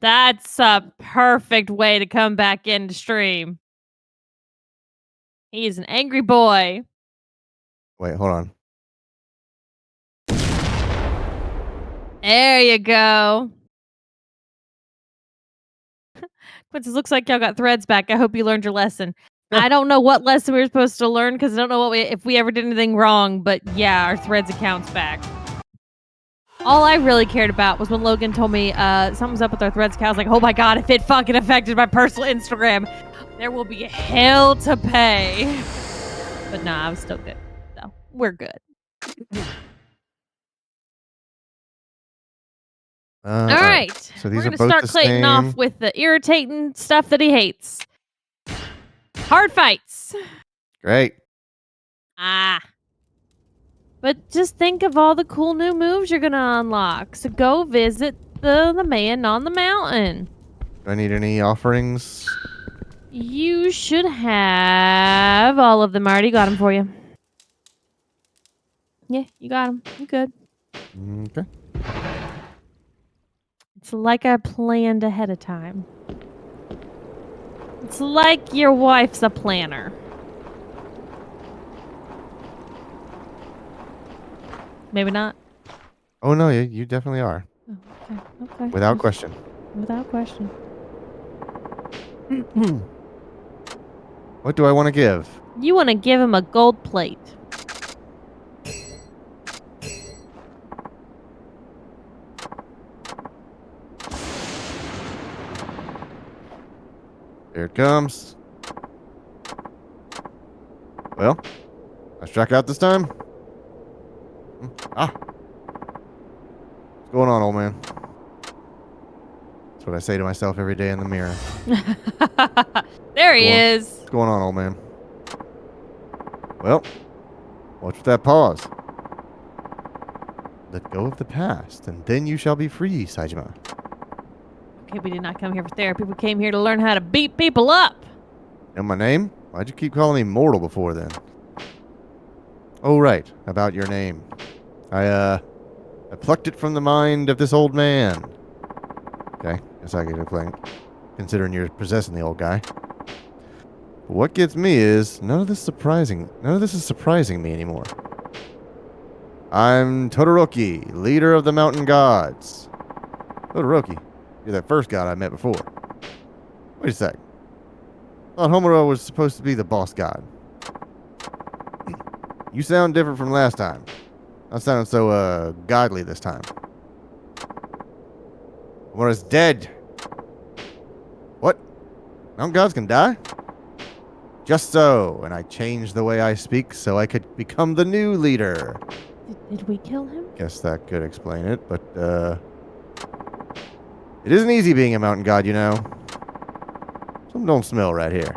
That's a perfect way to come back into stream. He is an angry boy. Wait, hold on. There you go. Quincy, looks like y'all got threads back. I hope you learned your lesson. I don't know what lesson we were supposed to learn because I don't know if we ever did anything wrong, but yeah, our threads account's back. All I really cared about was when Logan told me something's up with our threads account. I was like, oh my god, if it fucking affected my personal Instagram, there will be hell to pay. But nah, I was still good. So we're good. All right. So these we're are gonna both start the Clayton same. off with the irritating stuff that he hates. Hard fights. Great. But just think of all the cool new moves you're gonna unlock. So go visit the man on the mountain. Do I need any offerings? You should have all of them. I already got them for you. Yeah, you got them. You good. Okay. It's like I planned ahead of time. It's like your wife's a planner. Maybe not. Oh no, you definitely are. Oh, okay. Without question. Without question. What do I want to give? You want to give him a gold plate. Here it comes. Well, I struck out this time. What's going on, old man? That's what I say to myself every day in the mirror. There he is. What's going on, old man? Well, watch that pause. Let go of the past, and then you shall be free, Saejima. Okay, we did not come here for therapy. We came here to learn how to beat people up. Know my name? Why'd you keep calling me mortal before then? Oh, right. About your name. I plucked it from the mind of this old man. Okay, guess I get to play, considering you're possessing the old guy. But what gets me is none of this is surprising me anymore. I'm Todoroki, leader of the mountain gods. Todoroki, you're that first god I met before. Wait a sec. I thought Homura was supposed to be the boss god. You sound different from last time. Not sounding so, godly this time. Homura's dead. What? Mountain gods can die? Just so, and I changed the way I speak so I could become the new leader. Did we kill him? Guess that could explain it, but, it isn't easy being a mountain god, you know. Something don't smell right here.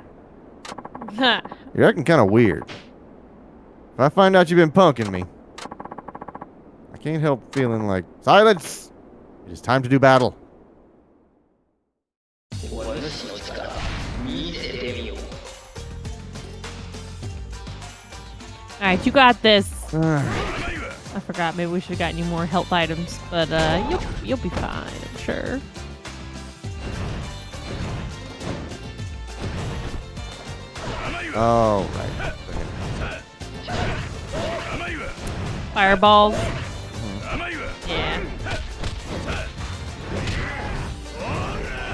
You're acting kind of weird. If I find out you've been punking me, I can't help feeling like, silence! It is time to do battle. Alright, you got this. I forgot, maybe we should have gotten you more health items, but you'll be fine, I'm sure. Oh, right. Fireballs. Yeah.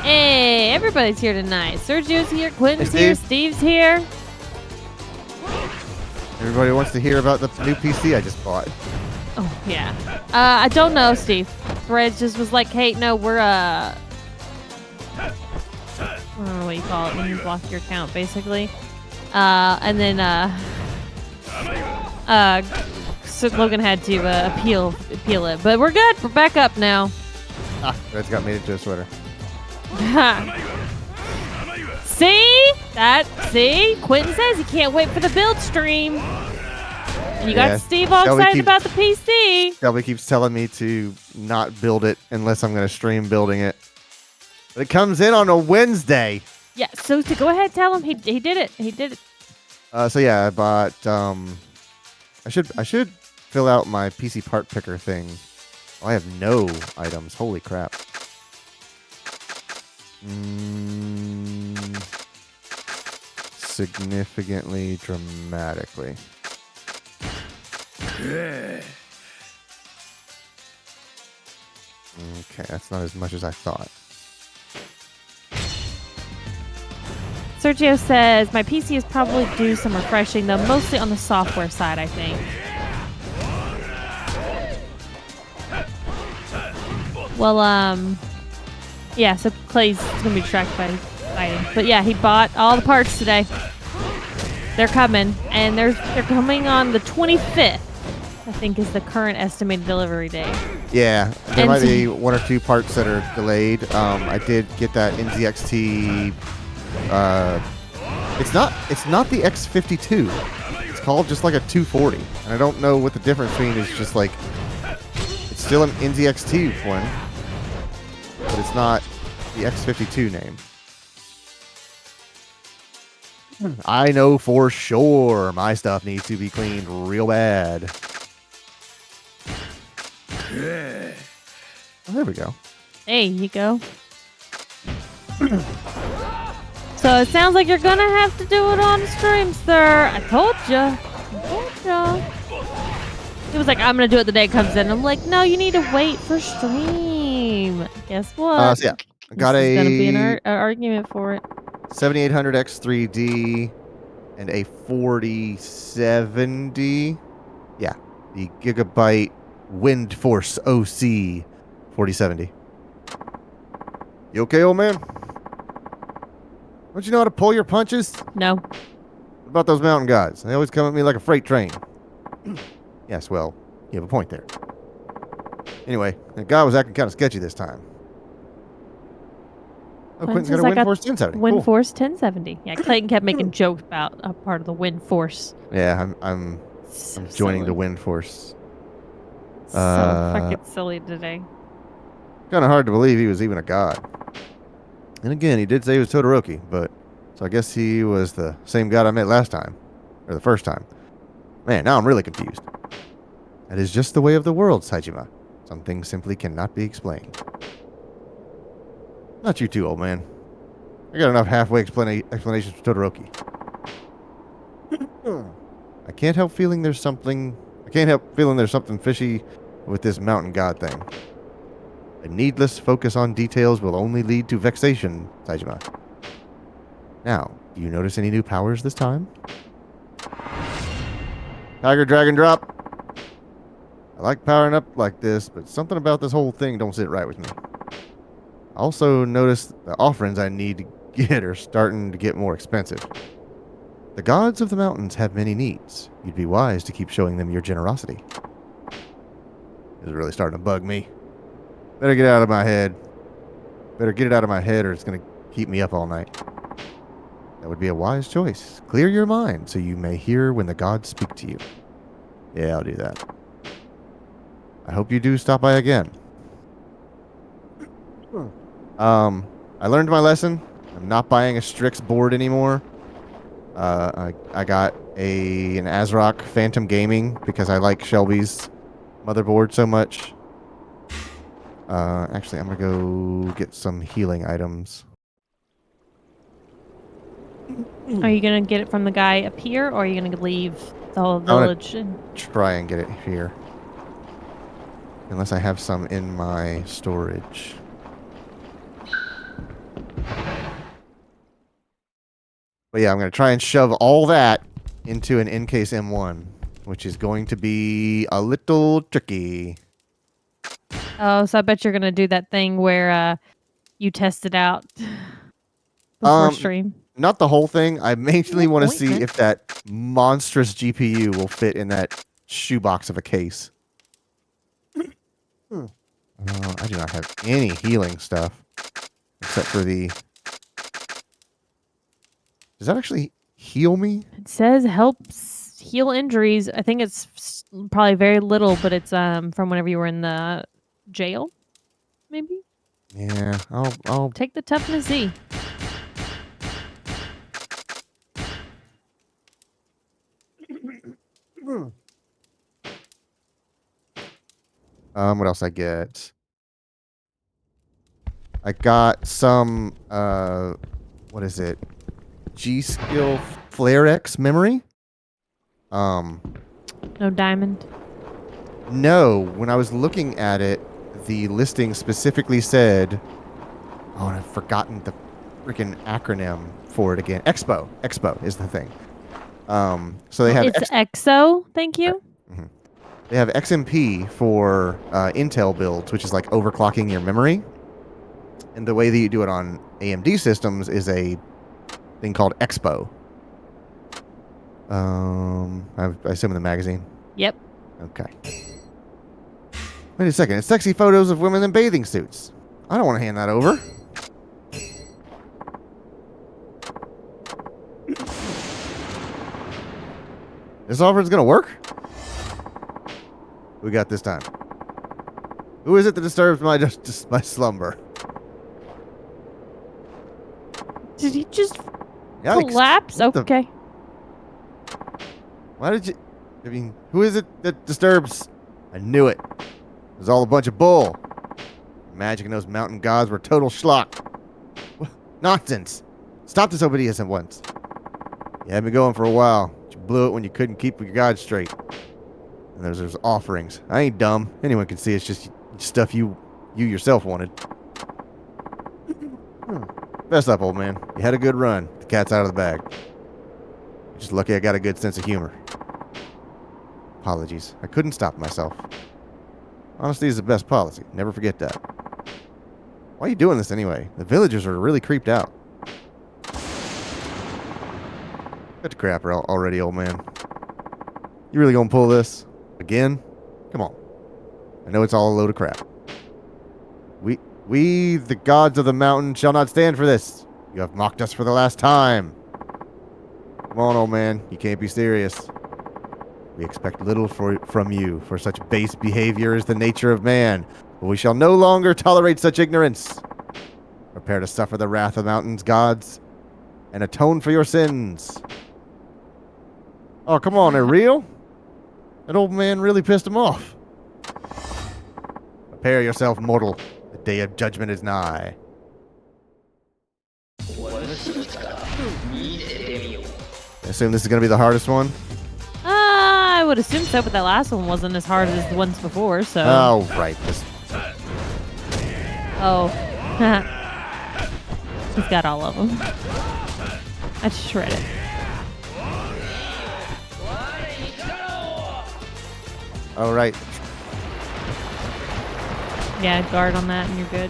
Hey, everybody's here tonight. Sergio's here, Quentin's here, Steve's here. Everybody wants to hear about the new PC I just bought. Oh, yeah. I don't know, Steve. Threads just was like, hey, no, we're, I don't know what you call it when you block your account, basically. And then, so Logan had to, appeal it. But we're good. We're back up now. Threads got made into a sweater. See? Quentin says he can't wait for the build stream. And you got Steve all excited about the PC. Shelby keeps telling me to not build it unless I'm going to stream building it. But it comes in on a Wednesday. Yeah, so to go ahead, tell him he did it. He did it. So yeah, I bought. I should fill out my PC part picker thing. Oh, I have no items. Holy crap! Significantly, dramatically. Okay, that's not as much as I thought. Sergio says, my PC is probably due some refreshing, though mostly on the software side, I think. Well, yeah, so Clay's gonna be distracted by fighting. But yeah, he bought all the parts today. They're coming, and they're coming on the 25th, I think is the current estimated delivery date. Yeah, there And might so- be one or two parts that are delayed. I did get that NZXT. It's not the X52. It's called just like a 240, and I don't know what the difference between is. Just like it's still an NZXT one, but it's not the X52 name. I know for sure my stuff needs to be cleaned real bad. Oh, there we go. There you go. So it sounds like you're gonna have to do it on stream, sir. I told ya. He was like, I'm gonna do it the day it comes in. I'm like, no, you need to wait for stream. Guess what? So yeah, I got This is gonna be a an argument for it. 7800 X3D and a 4070. Yeah, the Gigabyte Wind Force OC 4070. You okay, old man? Don't you know how to pull your punches? No. What about those mountain guys? They always come at me like a freight train. Yes, well, you have a point there. Anyway, the guy was acting kind of sketchy this time. Oh, Quentin's got a Wind Force 1070. Wind Cool. Force 1070. Yeah, Clayton kept making jokes about a part of the Wind Force. Yeah, I'm So joining the silly. Wind Force. So fucking silly today. Kind of hard to believe he was even a god. And again, he did say he was Todoroki, but so I guess he was the same god I met last time, or the first time. Man, now I'm really confused. That is just the way of the world, Saijima. Some things simply cannot be explained. Not you too, old man. I got enough halfway explanations for Todoroki. I can't help feeling there's something fishy with this mountain god thing. A needless focus on details will only lead to vexation, Saijima. Now, do you notice any new powers this time? Tiger Dragon Drop. I like powering up like this, but something about this whole thing don't sit right with me. I also noticed the offerings I need to get are starting to get more expensive. The gods of the mountains have many needs. You'd be wise to keep showing them your generosity. This is really starting to bug me. Better get it out of my head. Better get it out of my head or it's going to keep me up all night. That would be a wise choice. Clear your mind so you may hear when the gods speak to you. Yeah, I'll do that. I hope you do stop by again. I learned my lesson. I'm not buying a Strix board anymore. I got an ASRock Phantom Gaming because I like Shelby's motherboard so much. Actually, I'm going to go get some healing items. Are you gonna get it from the guy up here, or are you gonna leave the whole village? Try and get it here. Unless I have some in my storage. But yeah, I'm going to try and shove all that into an Encase M1, which is going to be a little tricky. Oh, so I bet you're gonna do that thing where you test it out before stream. Not the whole thing. I mainly want to point, see man. if that monstrous GPU will fit in that shoebox of a case. I do not have any healing stuff. Except for the... Does that actually heal me? It says helps heal injuries. I think it's probably very little, but it's from whenever you were in the jail, maybe. Yeah, I'll Take the toughness Z. what else I get? I got some, what is it? G-Skill Flare X memory? Um, No diamond. no, when I was looking at it, the listing specifically said, oh, and I've forgotten the freaking acronym for it again. Expo. Expo is the thing. So they have It's EXO. Thank you. Mhm. They have XMP for Intel builds, which is like overclocking your memory. And the way that you do it on AMD systems is a thing called Expo. I assume in the magazine. Yep. Okay. Wait a second. It's sexy photos of women in bathing suits. I don't want to hand that over. This offer is going to work? Who we got this time? Who is it that disturbs my slumber? Did he just Yikes. collapse? What the- Okay. Why did you... I mean, who is it that disturbs... I knew it. It was all a bunch of bull. Magic and those mountain gods were total schlock. Nonsense. Stop this obedience at once. You had me going for a while, but you blew it when you couldn't keep your gods straight. And there's those offerings. I ain't dumb. Anyone can see it's just stuff you yourself wanted. Fess up, old man. You had a good run. The cat's out of the bag. You're just lucky I got a good sense of humor. Apologies. I couldn't stop myself. Honesty is the best policy. Never forget that. Why are you doing this anyway? The villagers are really creeped out. Cut the crap already, old man. You really gonna pull this? Again? Come on. I know it's all a load of crap. We, the gods of the mountain, shall not stand for this. You have mocked us for the last time. Come on, old man. You can't be serious. We expect little from you, for such base behavior is the nature of man. But we shall no longer tolerate such ignorance. Prepare to suffer the wrath of mountains, gods, and atone for your sins. Oh, come on, they're real? That old man really pissed him off. Prepare yourself, mortal. The day of judgment is nigh. I assume this is going to be the hardest one? I would assume so, but that last one wasn't as hard as the ones before, so. Oh, right. This. Oh. He's got all of them. I shred it. Oh, right. Yeah, guard on that and you're good.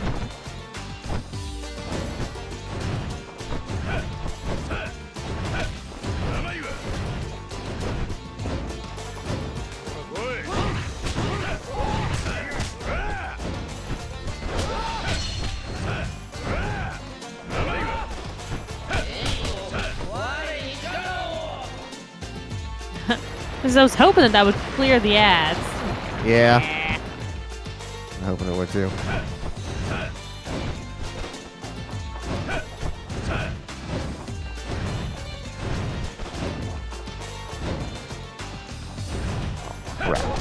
Because I was hoping that would clear the ads. Yeah. I'm hoping it would too. Crap.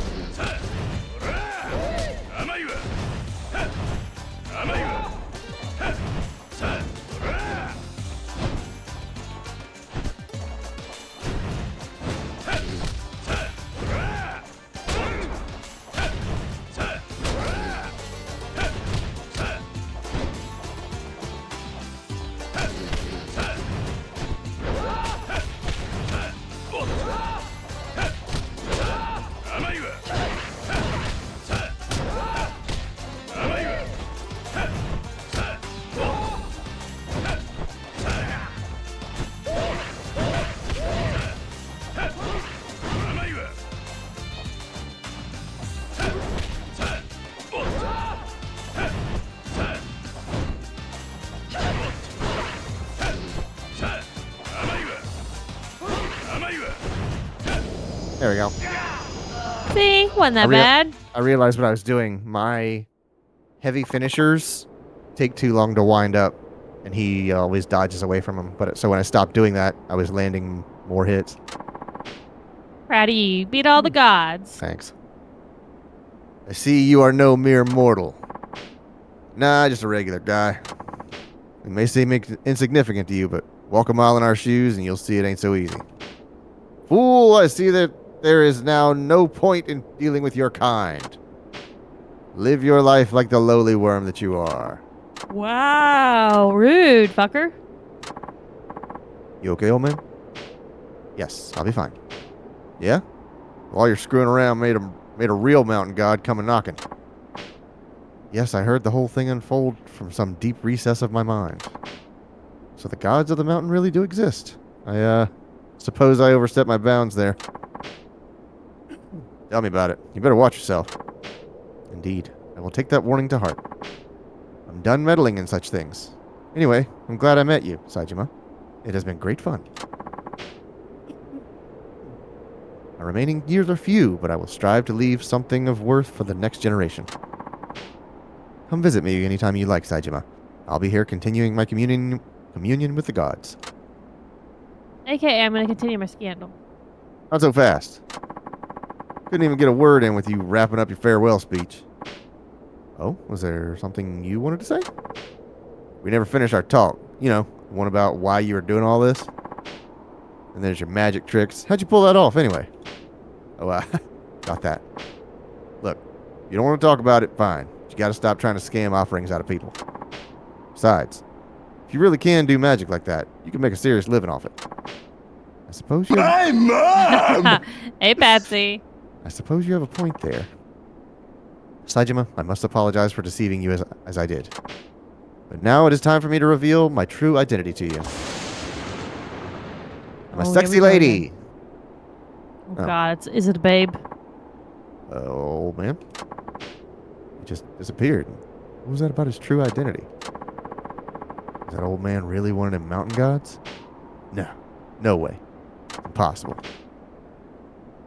There we go. See? Wasn't that bad? I realized what I was doing. My heavy finishers take too long to wind up, and he always dodges away from them. But so when I stopped doing that, I was landing more hits. Proud of you. Beat all the gods. Thanks. I see you are no mere mortal. Nah, just a regular guy. It may seem insignificant to you, but walk a mile in our shoes and you'll see it ain't so easy. Fool, I see that there is now no point in dealing with your kind. Live your life like the lowly worm that you are. Wow, rude, fucker. You okay, old man? Yes, I'll be fine. Yeah? While you're screwing around, made a real mountain god come a knocking. Yes, I heard the whole thing unfold from some deep recess of my mind. So the gods of the mountain really do exist. I suppose I overstepped my bounds there. Tell me about it. You better watch yourself. Indeed, I will take that warning to heart. I'm done meddling in such things. Anyway, I'm glad I met you, Saejima. It has been great fun. My remaining years are few, but I will strive to leave something of worth for the next generation. Come visit me anytime you like, Saejima. I'll be here continuing my communion with the gods. AKA, I'm going to continue my scandal. Not so fast. Couldn't even get a word in with you wrapping up your farewell speech. Oh, was there something you wanted to say? We never finished our talk. You know, one about why you were doing all this. And there's your magic tricks. How'd you pull that off anyway? Oh, got that. Look, you don't want to talk about it, fine. But you got to stop trying to scam offerings out of people. Besides, if you really can do magic like that, you can make a serious living off it. I suppose you have... Hey, Mom! Hey, Patsy. I suppose you have a point there. Saejima, I must apologize for deceiving you as I did. But now it is time for me to reveal my true identity to you. I'm a sexy lady. Oh, God. Is it a babe? Oh, man. He just disappeared. What was that about his true identity? Is that old man really one of them mountain gods? No. No way. Impossible.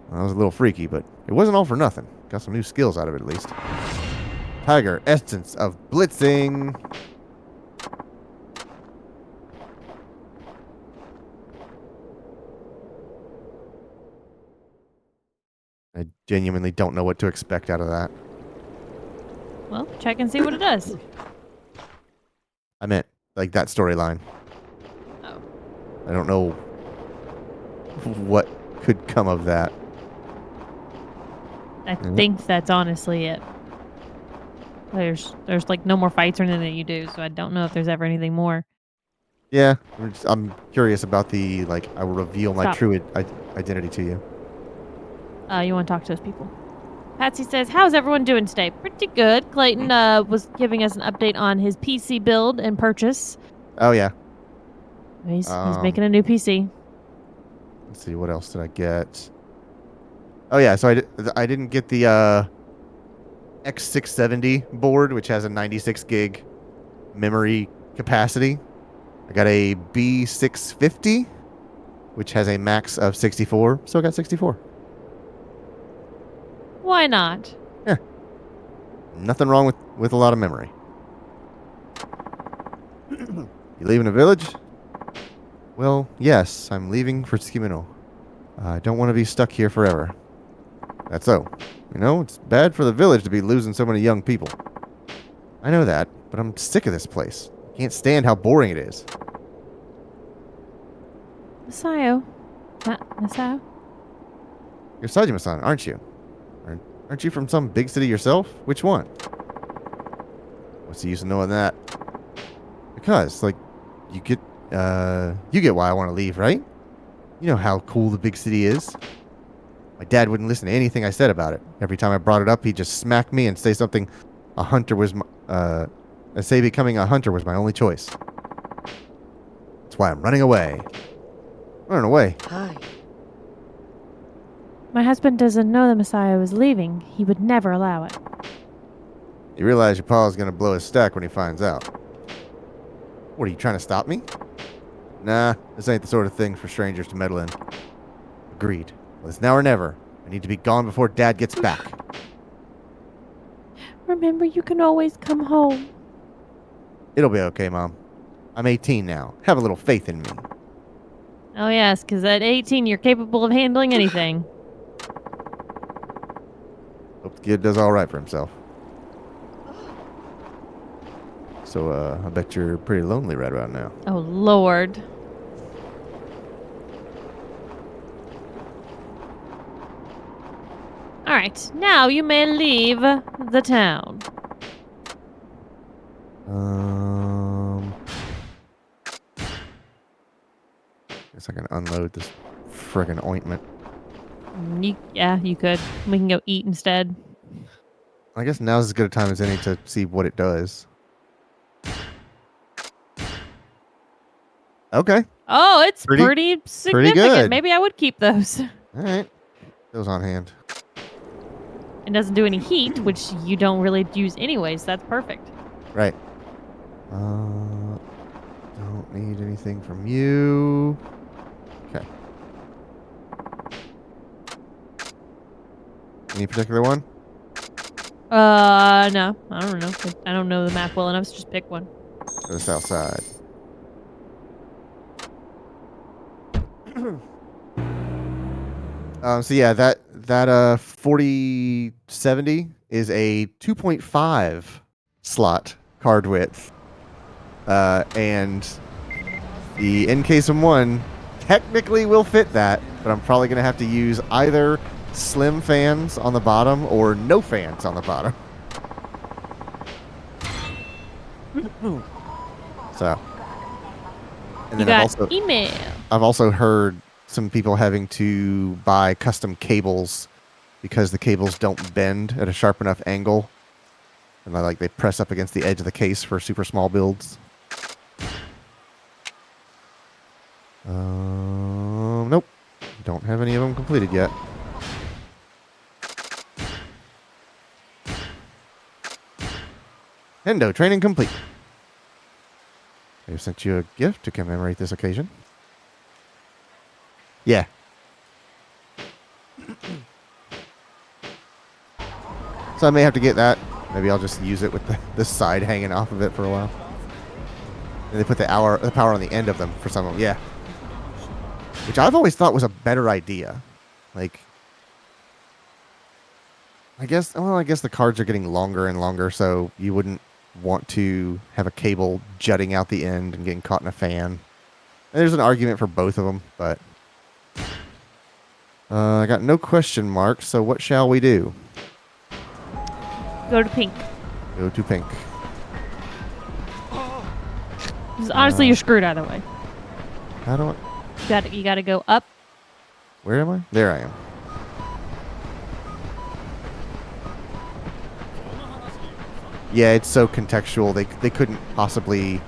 Well, that was a little freaky, but it wasn't all for nothing. Got some new skills out of it, at least. Tiger Essence of Blitzing. I genuinely don't know what to expect out of that. Well, check and see what it does. I meant, like, that storyline. Oh. I don't know what could come of that. I think that's honestly it. There's like no more fights or anything that you do, so I don't know if there's ever anything more. Yeah, I'm curious about the, like, I will reveal my Stop. true identity to you. You want to talk to those people. Patsy says, how's everyone doing today? Pretty good. Clayton was giving us an update on his PC build and purchase. Oh, yeah. He's making a new PC. Let's see, what else did I get? Oh, yeah, so I didn't get the X670 board, which has a 96 gig memory capacity. I got a B650, which has a max of 64, so I got 64. Why not? Yeah. Nothing wrong with a lot of memory. You leaving the village? Well, yes, I'm leaving for Tsukimino. I don't want to be stuck here forever. That's so. You know, it's bad for the village to be losing so many young people. I know that, but I'm sick of this place. I can't stand how boring it is. Masayo. Masayo? You're Saejima-san, aren't you? Aren't you from some big city yourself? Which one? What's the use of knowing that? Because, like, you get why I want to leave, right? You know how cool the big city is. My dad wouldn't listen to anything I said about it. Every time I brought it up, he'd just smack me and say something. Say becoming a hunter was my only choice. That's why I'm running away. Running away. Hi. My husband doesn't know the Messiah was leaving. He would never allow it. You realize your pa's gonna blow his stack when he finds out. What, are you trying to stop me? Nah, this ain't the sort of thing for strangers to meddle in. Agreed. Well, it's now or never. I need to be gone before Dad gets back. Remember, you can always come home. It'll be okay, Mom. I'm 18 now. Have a little faith in me. Oh, yes, because at 18, you're capable of handling anything. Hope the kid does all right for himself. So I bet you're pretty lonely right about now. Oh, Lord. All right, now you may leave the town. Guess I can unload this friggin' ointment. Yeah, you could. We can go eat instead. I guess now's as good a time as any to see what it does. Okay. Oh, it's Pretty pretty significant. good. Maybe I would keep those. All right. Those on hand. It doesn't do any heat, which you don't really use anyways. That's perfect. Right. Don't need anything from you. Okay. Any particular one? No. I don't know. I don't know the map well enough, so just pick one. Go to the south side. So yeah, that 4070 is a 2.5 slot card width. And the NK1 technically will fit that, but I'm probably going to have to use either slim fans on the bottom or no fans on the bottom. So, and You then got email. I've also heard some people having to buy custom cables because the cables don't bend at a sharp enough angle, and they press up against the edge of the case for super small builds. Nope. Don't have any of them completed yet. Hendo, training complete. I've sent you a gift to commemorate this occasion. Yeah. So I may have to get that. Maybe I'll just use it with the side hanging off of it for a while. And they put the power on the end of them for some of them. Yeah. Which I've always thought was a better idea. Like, I guess the cards are getting longer and longer, so you wouldn't want to have a cable jutting out the end and getting caught in a fan. And there's an argument for both of them, but I got no question marks, so what shall we do? Go to pink. Go to pink. 'Cause honestly, you're screwed either way. How do I... You gotta go up. Where am I? There I am. Yeah, it's so contextual. They couldn't possibly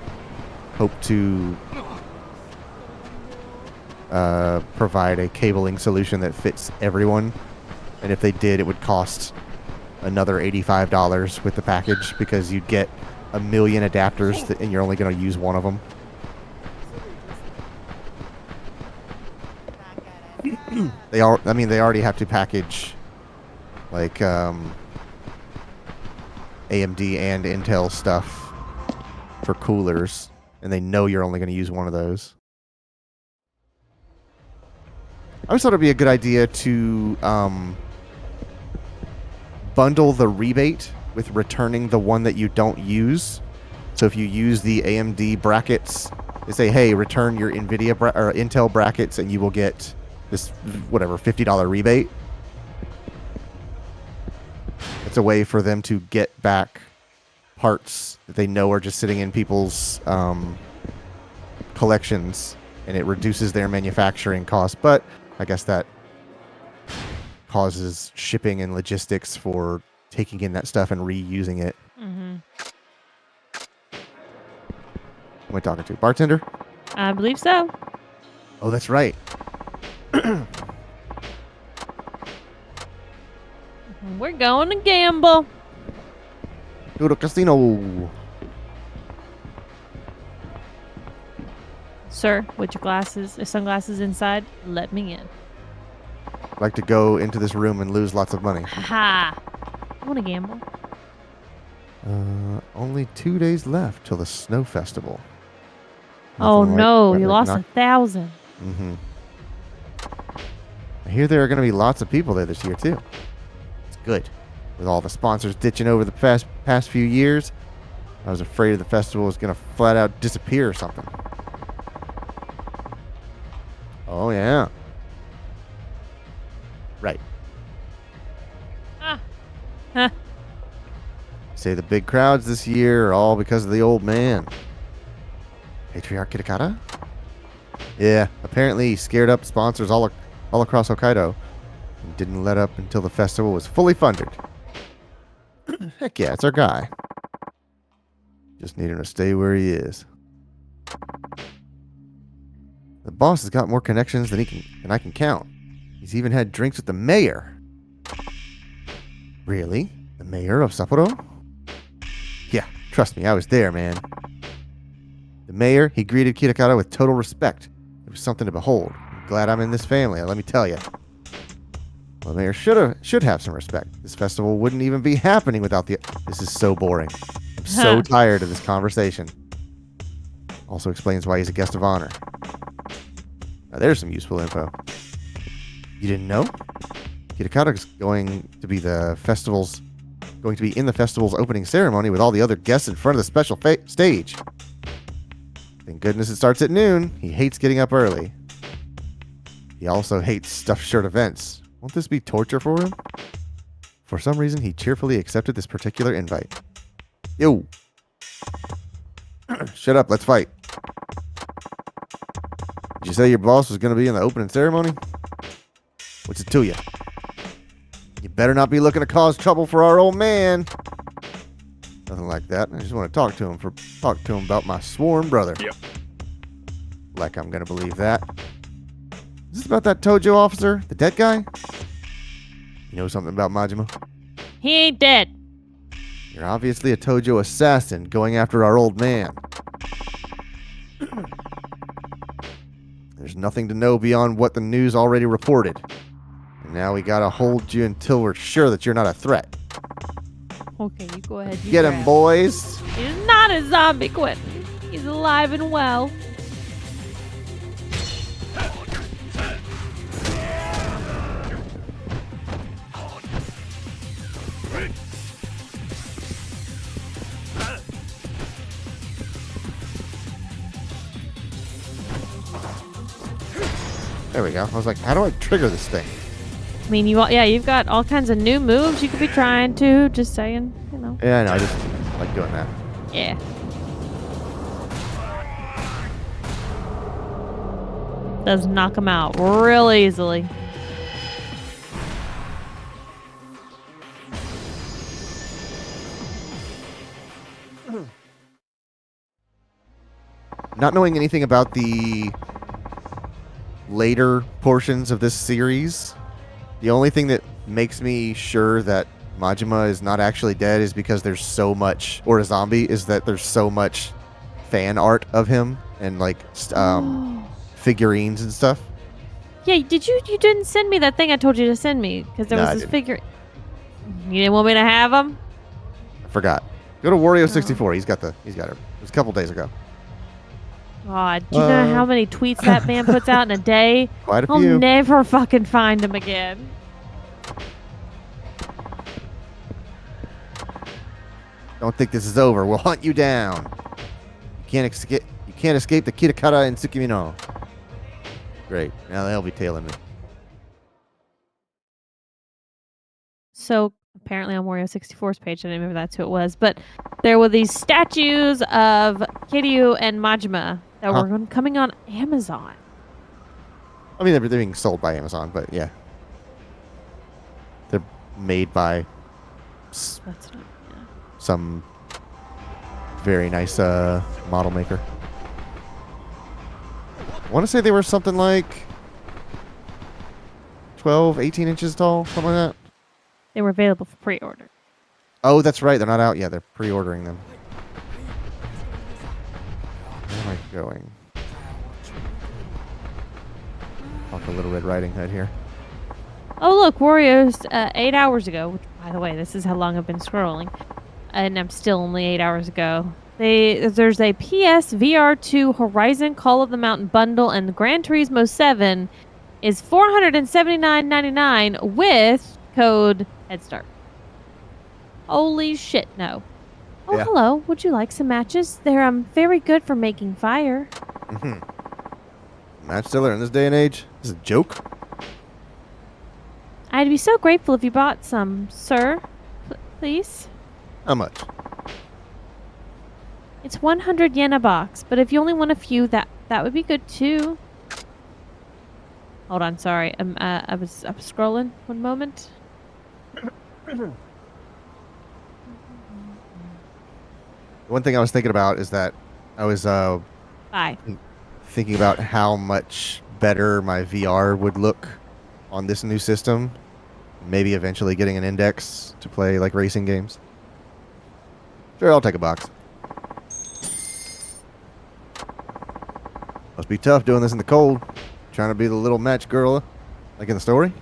hope to provide a cabling solution that fits everyone. And if they did, it would cost another $85 with the package because you'd get a million adapters and you're only going to use one of them. They already have to package like AMD and Intel stuff for coolers, and they know you're only going to use one of those. I always thought it'd be a good idea to bundle the rebate with returning the one that you don't use. So if you use the AMD brackets, they say, hey, return your NVIDIA or Intel brackets and you will get this, whatever, $50 rebate. It's a way for them to get back parts that they know are just sitting in people's collections, and it reduces their manufacturing costs. But I guess that causes shipping and logistics for taking in that stuff and reusing it. Mm-hmm. Who am I talking to? Bartender? I believe so. Oh, that's right. We're going to gamble. Go to casino. Sir, with your sunglasses inside, let me in. I'd like to go into this room and lose lots of money. Ha! I want to gamble. Only 2 days left till the snow festival. Oh Nothing no, like you lost 1,000. Mm-hmm. I hear there are going to be lots of people there this year too. It's good. With all the sponsors ditching over the past few years, I was afraid the festival was going to flat out disappear or something. Oh, yeah. Right. Ah. Huh. Say the big crowds this year are all because of the old man. Patriarch Kitakata? Yeah, apparently he scared up sponsors all across Hokkaido and didn't let up until the festival was fully funded. Heck yeah, it's our guy. Just need him to stay where he is. The boss has got more connections than I can count. He's even had drinks with the mayor. Really? The mayor of Sapporo? Yeah, trust me, I was there, man. The mayor, he greeted Kitakata with total respect. It was something to behold. I'm glad I'm in this family, let me tell you. Well, the mayor should have some respect. This festival wouldn't even be happening without the... This is so boring. I'm so tired of this conversation. Also explains why he's a guest of honor. Now there's some useful info. You didn't know? Kitakata's going to be in the festival's opening ceremony with all the other guests in front of the special stage. Thank goodness it starts at noon. He hates getting up early. He also hates stuffed shirt events. Won't this be torture for him? For some reason, he cheerfully accepted this particular invite. Yo! Shut up, let's fight. Did you say your boss was going to be in the opening ceremony? What's it to you? You better not be looking to cause trouble for our old man. Nothing like that. I just want to talk to him about my sworn brother. Yep. Like I'm going to believe that. Is this about that Tojo officer? The dead guy? You know something about Majima? He ain't dead. You're obviously a Tojo assassin going after our old man. There's nothing to know beyond what the news already reported. And now we gotta hold you until we're sure that you're not a threat. Okay, you go ahead. Get him, boys! He's not a zombie, Quentin. He's alive and well. There we go. I was like, how do I trigger this thing? I mean, you've got all kinds of new moves you could be trying to. Just saying, you know. Yeah, I know. I just like doing that. Yeah. Does knock him out real easily. Not knowing anything about the later portions of this series, the only thing that makes me sure that Majima is not actually dead is because there's so much, or a zombie, is that there's so much fan art of him and like figurines and stuff. Yeah, you didn't send me that thing I told you to send me because there was this figure. You didn't want me to have him? I forgot. Go to Wario 64. He's got it. It was a couple days ago. God, do you know how many tweets that man puts out in a day? Quite a few. I'll never fucking find him again. Don't think this is over. We'll hunt you down. You can't escape the Kitakata and Tsukimino. Great. Now they'll be tailing me. So apparently on Wario 64's page, I didn't remember that's who it was, but there were these statues of Kiryu and Majima that were coming on Amazon. I mean, they're being sold by Amazon, but yeah. They're made by some very nice model maker. I want to say they were something like 12, 18 inches tall, something like that. They were available for pre-order. Oh, that's right. They're not out yet. They're pre-ordering them. Where am I going? Talk a Little Red Riding Hood here. Oh, look, Wario's 8 hours ago. Which, by the way, this is how long I've been scrolling. And I'm still only 8 hours ago. There's a PS VR2 Horizon Call of the Mountain bundle, and the Gran Turismo 7 is $479.99 with code Head Start. Holy shit, no. Oh, Yeah. hello. Would you like some matches? They're very good for making fire. Mm-hmm. Match seller in this day and age? This is a joke? I'd be so grateful if you bought some, sir. Please. How much? It's 100 yen a box, but if you only want a few, that would be good too. Hold on, sorry. I was scrolling. One moment. One thing I was thinking about is that I was Bye. thinking about how much better my VR would look on this new system. Maybe eventually getting an index to play like racing games. Sure, I'll take a box. Must be tough doing this in the cold. Trying to be the little match girl, like in the story.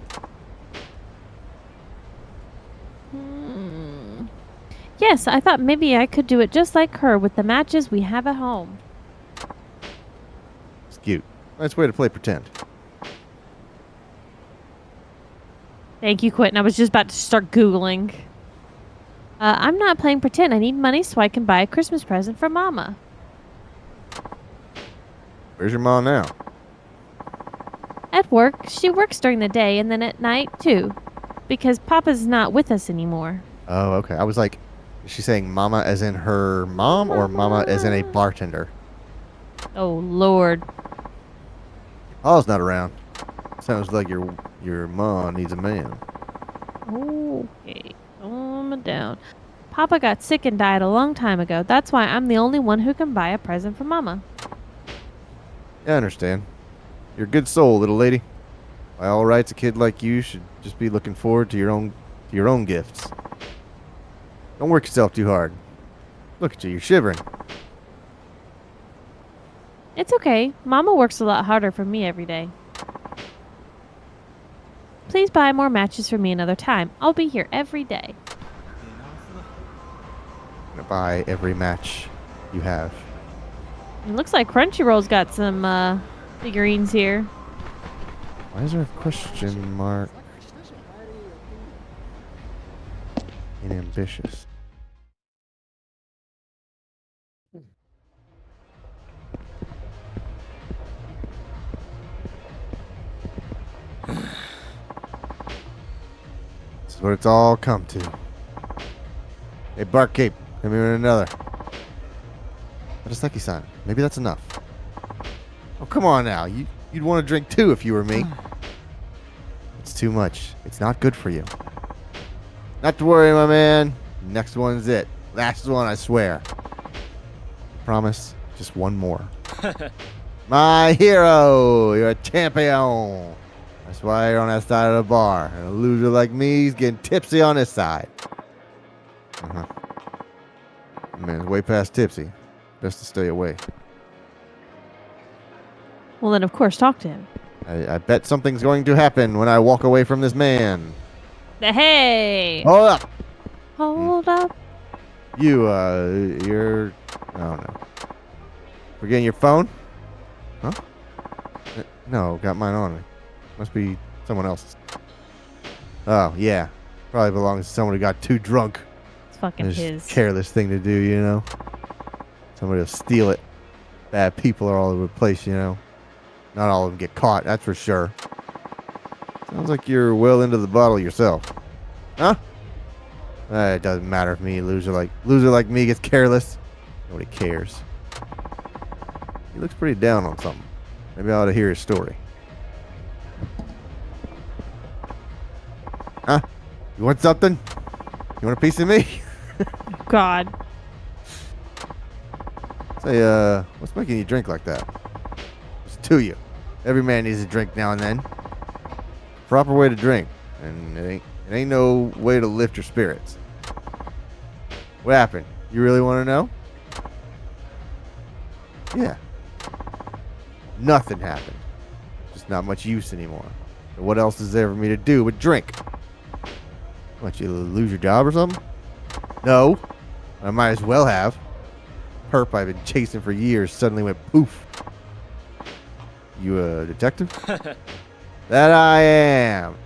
Yes, I thought maybe I could do it just like her with the matches we have at home. It's cute. Nice way to play pretend. Thank you, Quentin. I was just about to start Googling. I'm not playing pretend. I need money so I can buy a Christmas present for Mama. Where's your mom now? At work, she works during the day and then at night, too. Because Papa's not with us anymore. Oh, okay. I was like, is she saying mama as in her mom or mama as in a bartender? Oh, Lord. Paul's not around. Sounds like your mom needs a man. Okay, calm down. Papa got sick and died a long time ago. That's why I'm the only one who can buy a present for Mama. Yeah, I understand. You're a good soul, little lady. By all rights, a kid like you should just be looking forward to your own gifts. Don't work yourself too hard. Look at you, you're shivering. It's okay. Mama works a lot harder for me every day. Please buy more matches for me another time. I'll be here every day. I'm gonna buy every match you have. It looks like Crunchyroll's got some figurines here. Why is there a question mark? Inambitious. This is what it's all come to. Hey, Barkeep, hit me with another. Arasaki-san, maybe that's enough. Oh, come on now. You'd want to drink too if you were me. It's too much. It's not good for you. Not to worry, my man. Next one's it. Last one, I swear. Promise, just one more. My hero, you're a champion. That's why you're on that side of the bar. And a loser like me is getting tipsy on this side. Man, way past tipsy. Best to stay away. Well, then, of course, talk to him. I bet something's going to happen when I walk away from this man. Hey! Hold up! Hold up. You're... I don't know. Forgetting your phone? Huh? No, got mine on me. Must be someone else's. Oh, yeah. Probably belongs to someone who got too drunk. It's fucking It's his. a careless thing to do, you know? Somebody will steal it. Bad people are all over the place, you know? Not all of them get caught, that's for sure. Sounds like you're well into the bottle yourself. Huh? It doesn't matter if me, loser like me gets careless. Nobody cares. He looks pretty down on something. Maybe I ought to hear his story. Huh? You want something? You want a piece of me? God. Say, what's making you drink like that? It's to you. Every man needs a drink now and then. Proper way to drink, and it ain't no way to lift your spirits. What happened? You really want to know? Yeah. Nothing happened. Just not much use anymore. So what else is there for me to do but drink? What, you lose your job or something? No. I might as well have. Perp I've been chasing for years suddenly went poof. You a detective? That I am.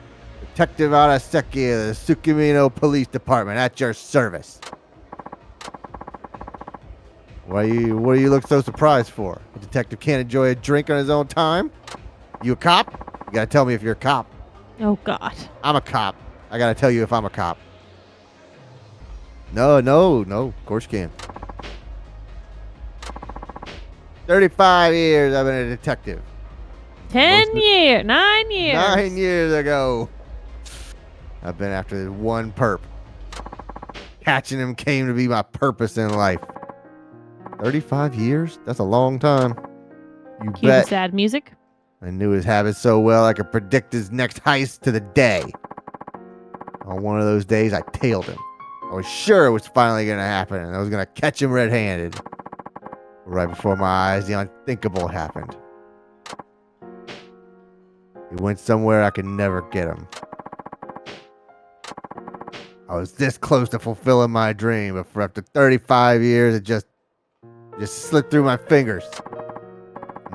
Detective Araseki of the Tsukimino Police Department at your service. What do you look so surprised for? A detective can't enjoy a drink on his own time? You a cop? You gotta tell me if you're a cop. Oh, God. I'm a cop. I gotta tell you if I'm a cop. No, of course you can. 35 years I've been a detective. 10 years. 9 years. 9 years ago. I've been after this one perp. Catching him came to be my purpose in life. 35 years? That's a long time. You Cue the bet. sad music. I knew his habits so well I could predict his next heist to the day. On one of those days, I tailed him. I was sure it was finally going to happen, and I was going to catch him red-handed. Right before my eyes, the unthinkable happened. He went somewhere I could never get him. I was this close to fulfilling my dream, but for after 35 years, it just slipped through my fingers.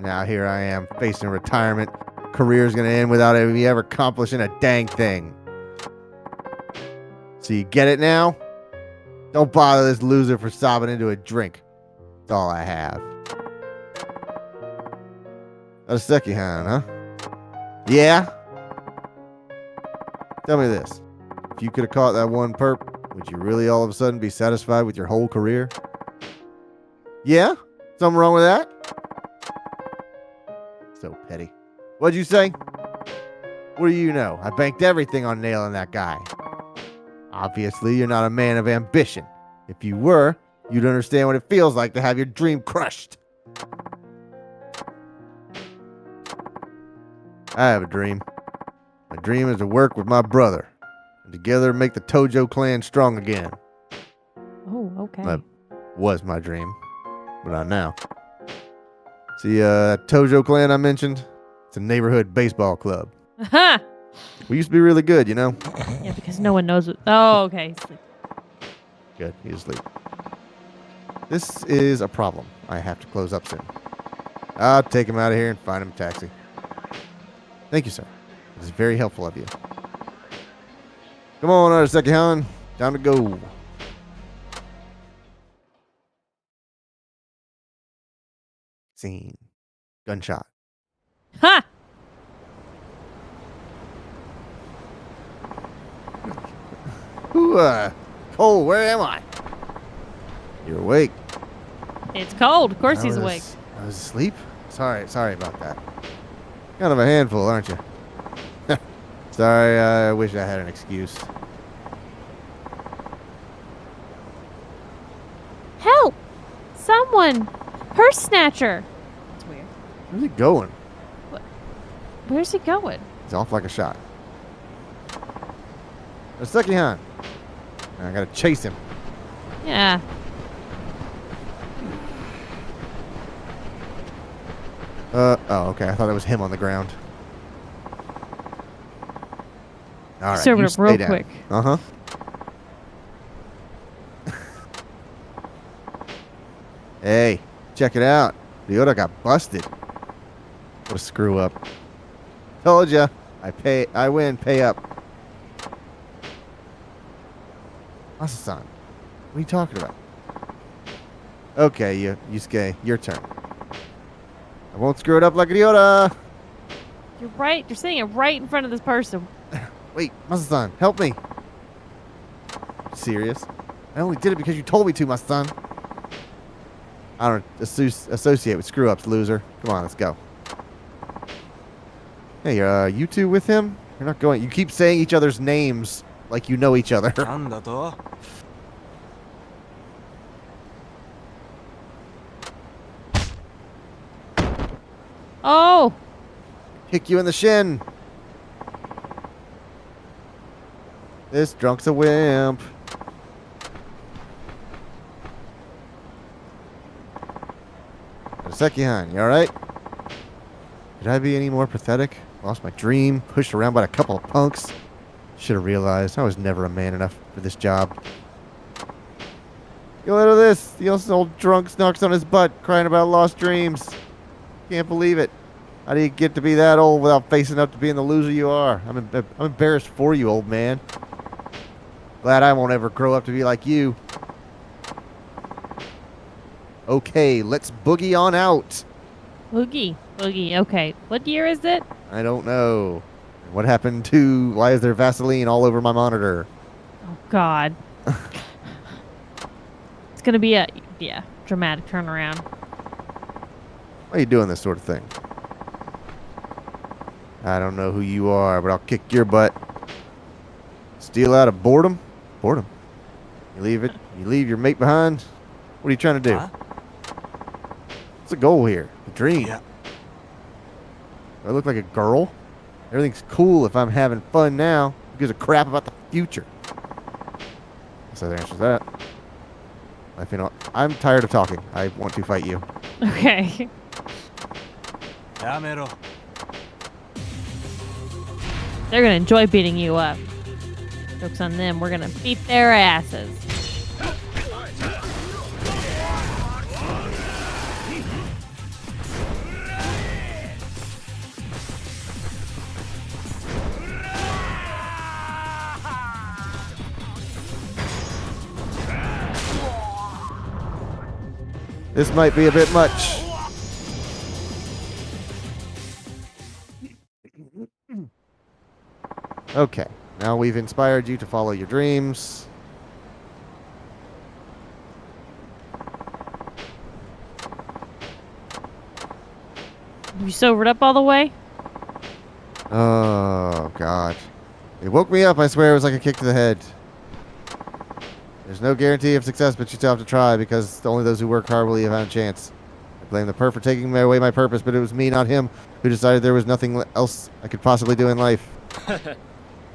Now here I am, facing retirement. Career's gonna end without me ever accomplishing a dang thing. So you get it now? Don't bother this loser for sobbing into a drink. That's all I have. That's a Sekihan, huh? Yeah? Tell me this. If you could have caught that one perp, would you really all of a sudden be satisfied with your whole career? Yeah? Something wrong with that? So petty. What'd you say? What do you know? I banked everything on nailing that guy. Obviously, you're not a man of ambition. If you were, you'd understand what it feels like to have your dream crushed. I have a dream. My dream is to work with my brother and together make the Tojo clan strong again. Oh, okay. That was my dream, but not now. See, that Tojo clan I mentioned? It's a neighborhood baseball club. Ha! We used to be really good, you know? Yeah, because no one knows what. Oh, okay. Good, he's asleep. This is a problem. I have to close up soon. I'll take him out of here and find him a taxi. Thank you, sir. This is very helpful of you. Come on, Araseki-han. Time to go. Scene. Gunshot. Ha! Cole, where am I? You're awake. It's cold. Of course he's awake. I was asleep? Sorry about that. Kind of a handful, aren't you? Sorry, I wish I had an excuse. Help! Someone! Purse snatcher! That's weird. Where's he going? Where's he going? He's off like a shot. Araseki-han. I gotta chase him. Yeah. Oh, okay. I thought it was him on the ground. All right, Serve you it up real stay down. quick. Uh-huh. Hey, check it out. Ryota got busted. What a screw up. Told ya. I win, pay up. Masa-san, what are you talking about? Okay, Yusuke, your turn. I won't screw it up like Ryota. You're right. You're saying it right in front of this person. Wait, Masa-san, help me. Serious? I only did it because you told me to, Masa-san. I don't associate with screw-ups, loser. Come on, let's go. Hey, you two with him? You're not going. You keep saying each other's names like you know each other. Oh! Kick you in the shin. This drunk's a wimp. Araseki-han, you alright? Could I be any more pathetic? Lost my dream, pushed around by a couple of punks. Should have realized I was never a man enough for this job. Go out of this. The old drunk knocks on his butt, crying about lost dreams. Can't believe it. How do you get to be that old without facing up to being the loser you are? I'm embarrassed for you, old man. Glad I won't ever grow up to be like you. Okay, let's boogie on out. Boogie. Okay. What year is it? I don't know. What happened to... Why is there Vaseline all over my monitor? Oh, God. It's going to be a, dramatic turnaround. Why are you doing this sort of thing? I don't know who you are, but I'll kick your butt. Steal out of boredom? Boredom. You leave your mate behind? What are you trying to do? Huh? What's the goal here? The dream. Yeah. Do I look like a girl? Everything's cool if I'm having fun now. Who gives a crap about the future? So that answers that. I'm tired of talking. I want to fight you. Okay. Yamero. They're going to enjoy beating you up. Joke's on them. We're going to beat their asses. This might be a bit much. Okay, now we've inspired you to follow your dreams. You sobered up all the way? Oh, God. It woke me up, I swear. It was like a kick to the head. There's no guarantee of success, but you still have to try, because only those who work hard will have a chance. I blame the perp for taking away my purpose, but it was me, not him, who decided there was nothing else I could possibly do in life.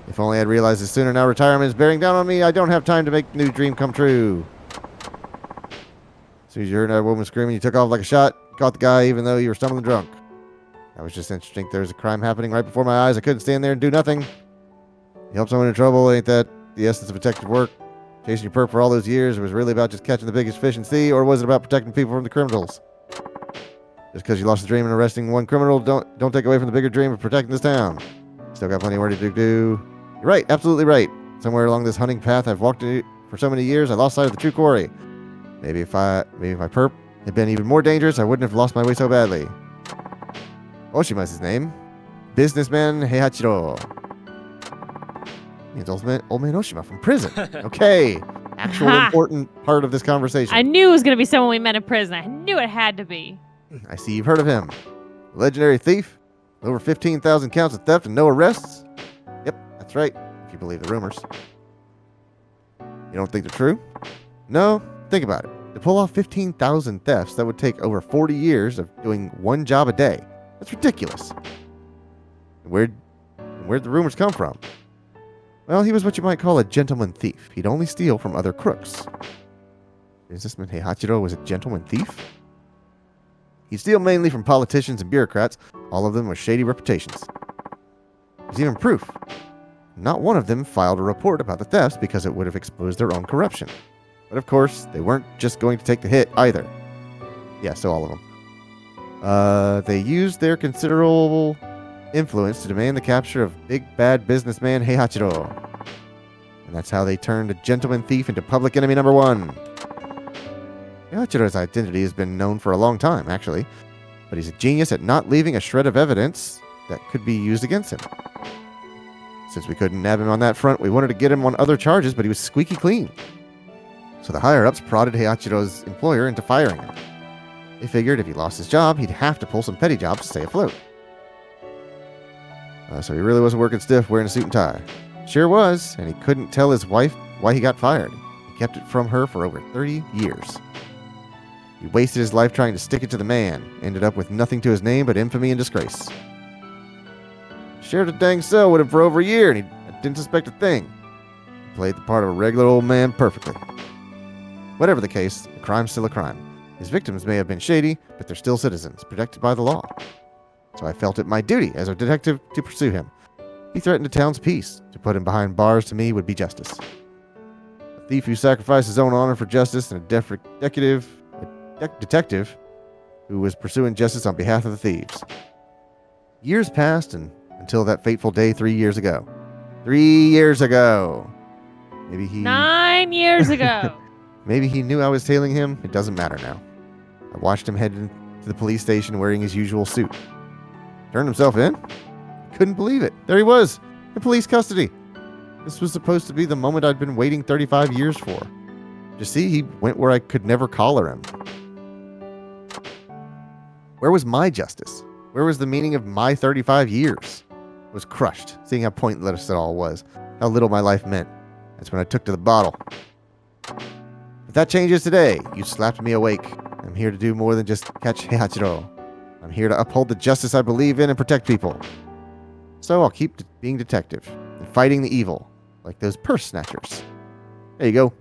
If only I'd realized this sooner. Now retirement is bearing down on me. I don't have time to make the new dream come true. As soon as you heard that woman screaming, you took off like a shot. Caught the guy even though you were stumbling drunk. That was just interesting. There was a crime happening right before my eyes. I couldn't stand there and do nothing. You help someone in trouble. Ain't that the essence of detective work? Chasing your perp for all those years, it was really about just catching the biggest fish in the sea, or was it about protecting people from the criminals? Just because you lost the dream and arresting one criminal, don't take away from the bigger dream of protecting this town. Still got plenty of work to do. You're right, absolutely right. Somewhere along this hunting path I've walked for so many years, I lost sight of the true quarry. Maybe if my perp had been even more dangerous, I wouldn't have lost my way so badly. Oshima's his name. Businessman Heihachiro. Means old man Oshima from prison. Okay. Actual important part of this conversation. I knew it was going to be someone we met in prison. I knew it had to be. I see you've heard of him. Legendary thief. Over 15,000 counts of theft and no arrests. Yep, that's right, if you believe the rumors. You don't think they're true? No? Think about it. To pull off 15,000 thefts, that would take over 40 years of doing one job a day. That's ridiculous. Where'd the rumors come from? Well, he was what you might call a gentleman thief. He'd only steal from other crooks. Businessman Heihachiro was a gentleman thief? He'd steal mainly from politicians and bureaucrats, all of them with shady reputations. There's even proof. Not one of them filed a report about the thefts because it would have exposed their own corruption. But of course, they weren't just going to take the hit either. Yeah, so all of them. They used their considerable influence to demand the capture of big bad businessman Heihachiro. And that's how they turned a gentleman thief into public enemy number one. Heihachiro's identity has been known for a long time, actually, but he's a genius at not leaving a shred of evidence that could be used against him. Since we couldn't nab him on that front, we wanted to get him on other charges, but he was squeaky clean. So the higher-ups prodded Heihachiro's employer into firing him. They figured if he lost his job, he'd have to pull some petty jobs to stay afloat. So he really wasn't working stiff wearing a suit and tie. Sure was, and he couldn't tell his wife why he got fired. He kept it from her for over 30 years. He wasted his life trying to stick it to the man, ended up with nothing to his name but infamy and disgrace. Shared a dang cell with him for over a year, and he didn't suspect a thing. He played the part of a regular old man perfectly. Whatever the case, a crime's still a crime. His victims may have been shady, but they're still citizens, protected by the law. So I felt it my duty as a detective to pursue him. He threatened the town's peace. To put him behind bars to me would be justice. A thief who sacrificed his own honor for justice, and a detective who was pursuing justice on behalf of the thieves. Years passed until that fateful day 3 years ago. 3 years ago. Maybe he... 9 years ago. Maybe he knew I was tailing him. It doesn't matter now. I watched him head into the police station wearing his usual suit. Turned himself in? Couldn't believe it. There he was, in police custody. This was supposed to be the moment I'd been waiting 35 years for. You see, he went where I could never collar him. Where was my justice? Where was the meaning of my 35 years? I was crushed, seeing how pointless it all was, how little my life meant. That's when I took to the bottle. But that changes today. You slapped me awake. I'm here to do more than just catch Heihachiro. I'm here to uphold the justice I believe in and protect people. So I'll keep being detective and fighting the evil, like those purse snatchers. There you go.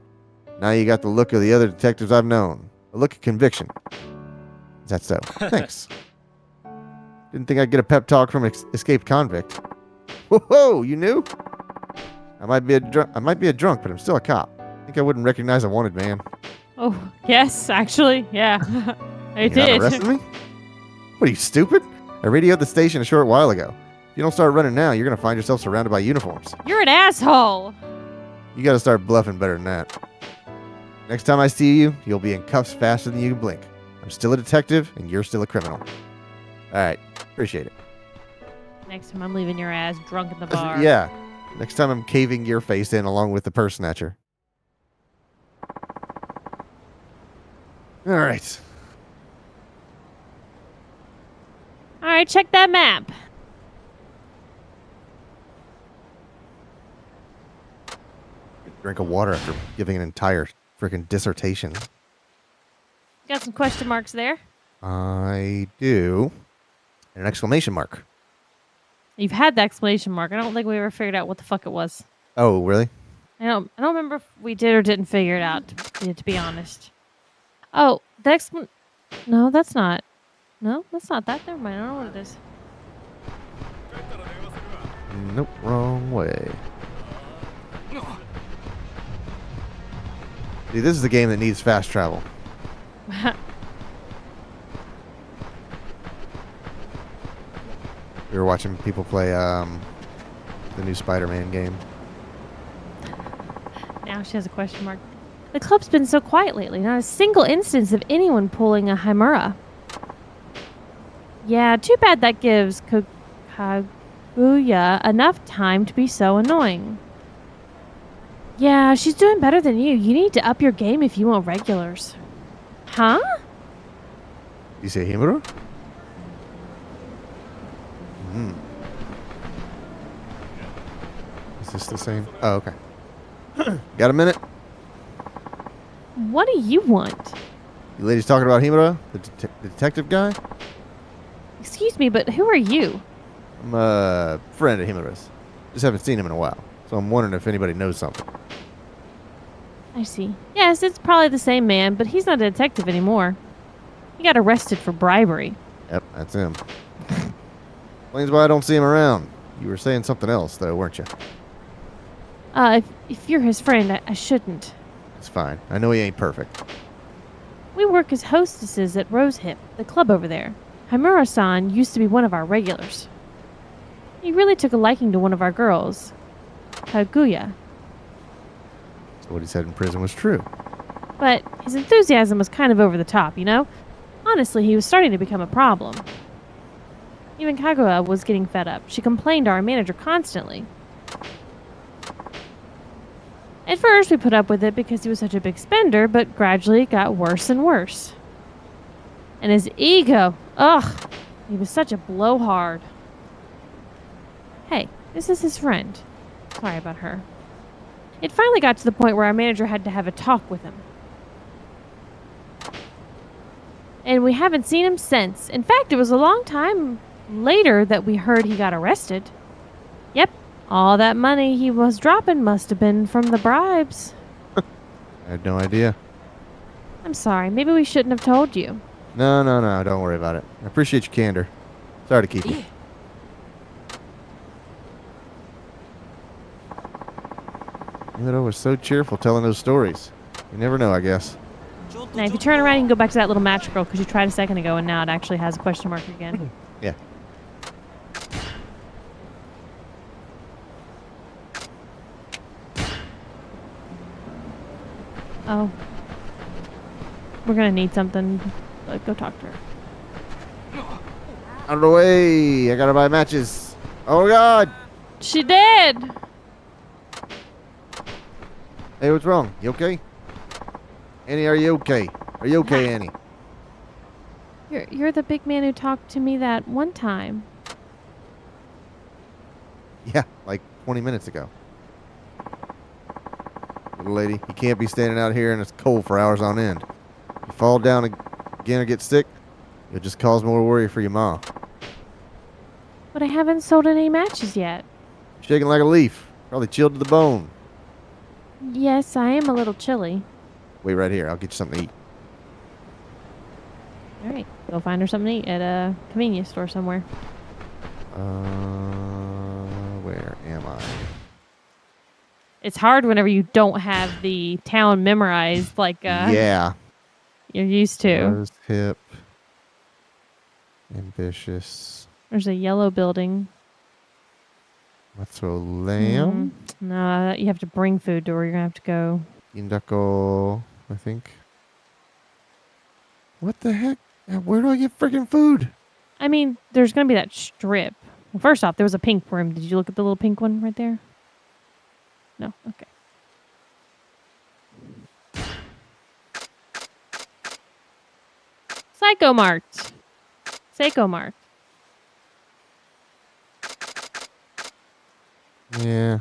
Now you got the look of the other detectives I've known. A look of conviction. Is that so? Thanks. Didn't think I'd get a pep talk from an escaped convict. Whoa, you knew? I might be a drunk, but I'm still a cop. I think I wouldn't recognize a wanted man. Oh, yes, actually, yeah. I You not did. arrested me? What are you, stupid? I radioed the station a short while ago. If you don't start running now, you're going to find yourself surrounded by uniforms. You're an asshole. You got to start bluffing better than that. Next time I see you, you'll be in cuffs faster than you can blink. I'm still a detective, and you're still a criminal. All right. Appreciate it. Next time I'm leaving your ass drunk in the bar. Yeah. Next time I'm caving your face in along with the purse snatcher. All right. All right, check that map. Drink of water after giving an entire freaking dissertation. Got some question marks there. I do. And an exclamation mark. You've had the exclamation mark. I don't think we ever figured out what the fuck it was. Oh, really? I don't remember if we did or didn't figure it out, to be honest. Oh, the No, that's not. No, that's not that. Never mind. I don't know what it is. Nope, wrong way. See, this is the game that needs fast travel. We were watching people play the new Spider-Man game. Now she has a question mark. The club's been so quiet lately. Not a single instance of anyone pulling a Himura. Yeah, too bad that gives Kaguya enough time to be so annoying. Yeah, she's doing better than you. You need to up your game if you want regulars. Huh? You say Himuro? Is this the same? Oh, okay. Got a minute? What do you want? You ladies talking about Himuro, the detective guy? Excuse me, but who are you? I'm a friend of Himura's. Just haven't seen him in a while, so I'm wondering if anybody knows something. I see. Yes, it's probably the same man, but he's not a detective anymore. He got arrested for bribery. Yep, that's him. Explains why I don't see him around. You were saying something else, though, weren't you? If you're his friend, I shouldn't. It's fine. I know he ain't perfect. We work as hostesses at Rosehip, the club over there. Himura-san used to be one of our regulars. He really took a liking to one of our girls, Kaguya. So what he said in prison was true. But his enthusiasm was kind of over the top, you know? Honestly, he was starting to become a problem. Even Kaguya was getting fed up. She complained to our manager constantly. At first, we put up with it because he was such a big spender, but gradually it got worse and worse. And his ego, ugh, he was such a blowhard. Hey, this is his friend. Sorry about her. It finally got to the point where our manager had to have a talk with him. And we haven't seen him since. In fact, it was a long time later that we heard he got arrested. Yep, all that money he was dropping must have been from the bribes. I had no idea. I'm sorry, maybe we shouldn't have told you. No, don't worry about it. I appreciate your candor. Sorry to keep you. Himuro was so cheerful telling those stories. You never know, I guess. Now, if you turn around, you can go back to that little match scroll because you tried a second ago and now it actually has a question mark again. Yeah. Oh. We're gonna need something. Go talk to her. Out of the way! I gotta buy matches. Oh God! She did. Hey, what's wrong? You okay? Annie, are you okay? Are you okay, Annie? You're the big man who talked to me that one time. Yeah, like 20 minutes ago. Little lady, you can't be standing out here and it's cold for hours on end. You fall down again or get sick, you'll just cause more worry for your mom. But I haven't sold any matches yet. Shaking like a leaf. Probably chilled to the bone. Yes, I am a little chilly. Wait right here. I'll get you something to eat. All right, go find her something to eat at a convenience store somewhere. Where am I? It's hard whenever you don't have the town memorized like Yeah. you're used to. Rose hip. Ambitious. There's a yellow building. Mausoleum. No, you have to bring food to her. You're gonna have to go. Indako, I think. What the heck? Where do I get freaking food? I mean, there's gonna be that strip. Well, first off, there was a pink room. Did you look at the little pink one right there? No. Okay. Psycho Mart. Seiko Mart. Yeah.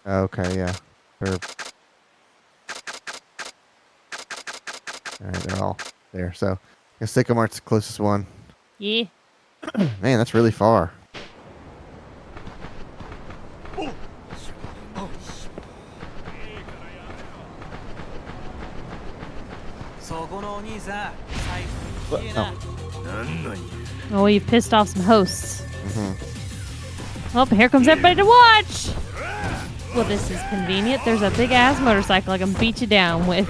Okay, yeah. All right, they're all there. So, I guess Sycamart's the closest one. Yeah. Man, that's really far. What? Oh. Oh, you've pissed off some hosts. Mm-hmm. Oh, here comes everybody to watch. Well, this is convenient. There's a big ass motorcycle I can beat you down with.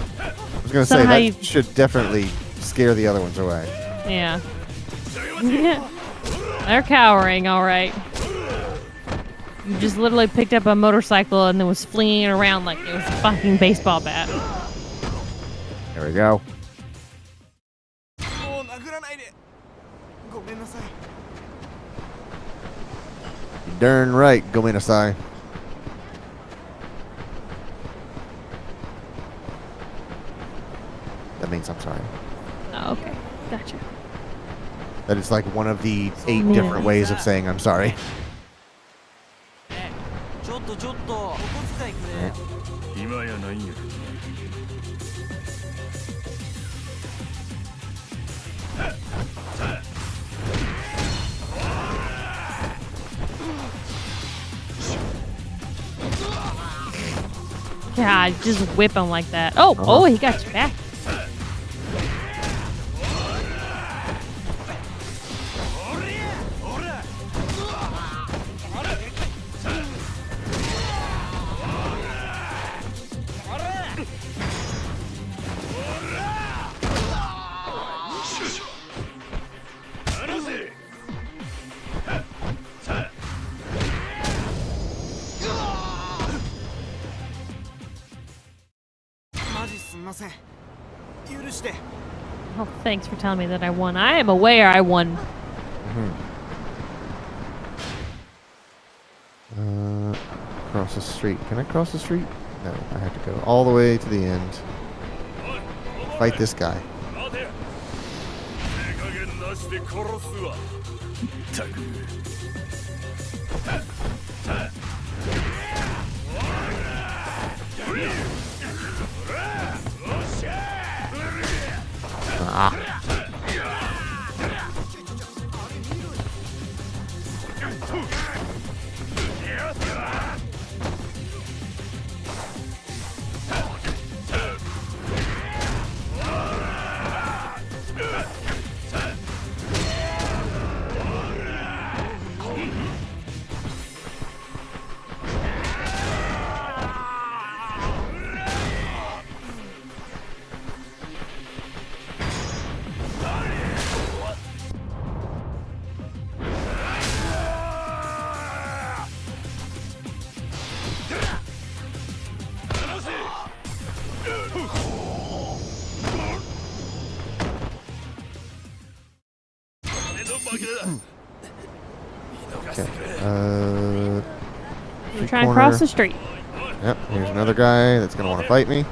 I was going to say, Somehow that should definitely scare the other ones away. Yeah. They're cowering, all right. You just literally picked up a motorcycle and then was flinging it around like it was a fucking baseball bat. There we go. You're darn right, Gomenasai. That means I'm sorry. Oh, okay. Gotcha. That is like one of the 8 different ways of saying I'm sorry. God, just whip him like that. Oh, oh, he got you back. Oh, thanks for telling me that I won. I am aware I won. Cross the street. Can I cross the street? No, I have to go all the way to the end. Fight this guy. Ah. Okay. We're trying to cross the street. Yep, here's another guy that's gonna want to fight me.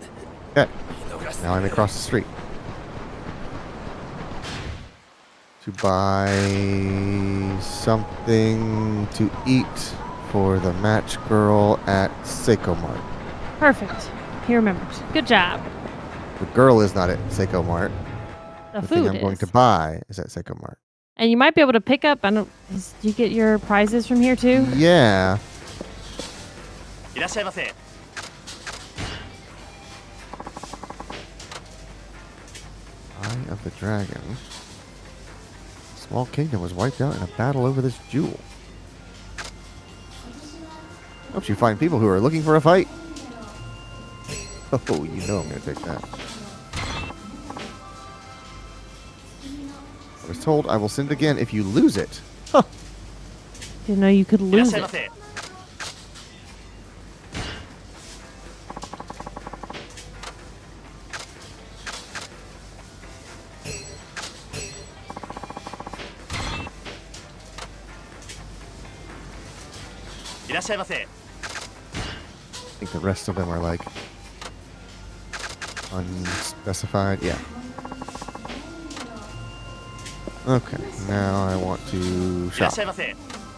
Okay, now I'm across the street to buy something to eat for the match girl at Seiko Mart. Perfect. He remembers. Good job. The girl is not at Seiko Mart. The The food thing I'm going is. to buy is at Seiko Mart. And you might be able to pick up. Do you get your prizes from here too? Yeah. Eye of the Dragon. Small kingdom was wiped out in a battle over this jewel. Hope you find people who are looking for a fight. Oh, you know I'm going to take that. I was told I will send again if you lose it. Huh. Didn't know you could lose it. I think the rest of them are like unspecified. Yeah. Okay, now I want to shop.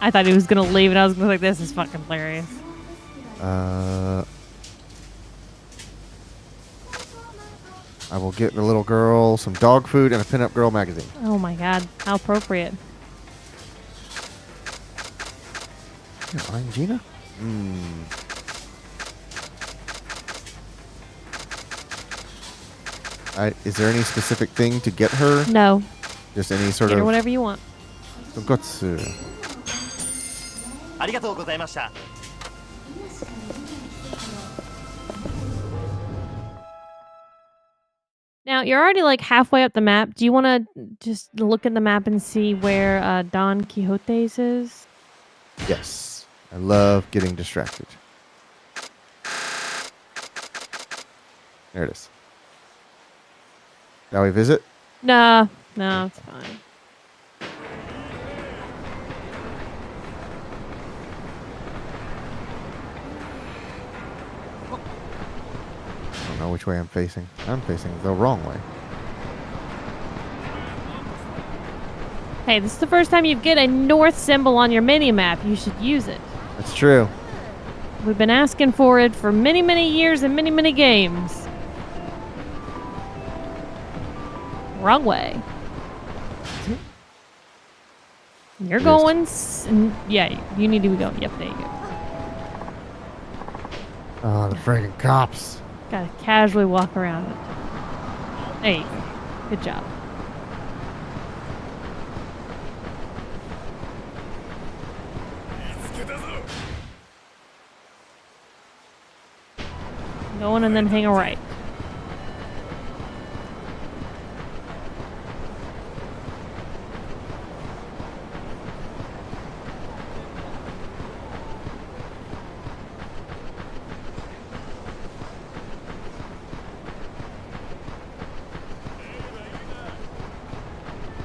I thought he was gonna leave, and I was gonna be like, "This is fucking hilarious." I will get the little girl some dog food and a pinup girl magazine. Oh my god, how appropriate! I'm Gina? Is there any specific thing to get her? No, Just any sort get her of whatever you want. tonkotsu. Now you're already like halfway up the map. Do you want to just look at the map and see where Don Quixote's is? Yes. I love getting distracted. There it is. Shall we visit? No, it's fine. I don't know which way I'm facing. I'm facing the wrong way. Hey, this is the first time you get a north symbol on your mini map. You should use it. That's true. We've been asking for it for many, many years and many, many games. Wrong way. You're going. Yeah, you need to be going. Yep, there you go. Oh, the friggin' cops. Gotta casually walk around it. There you go. Good job. Going and then hang a right.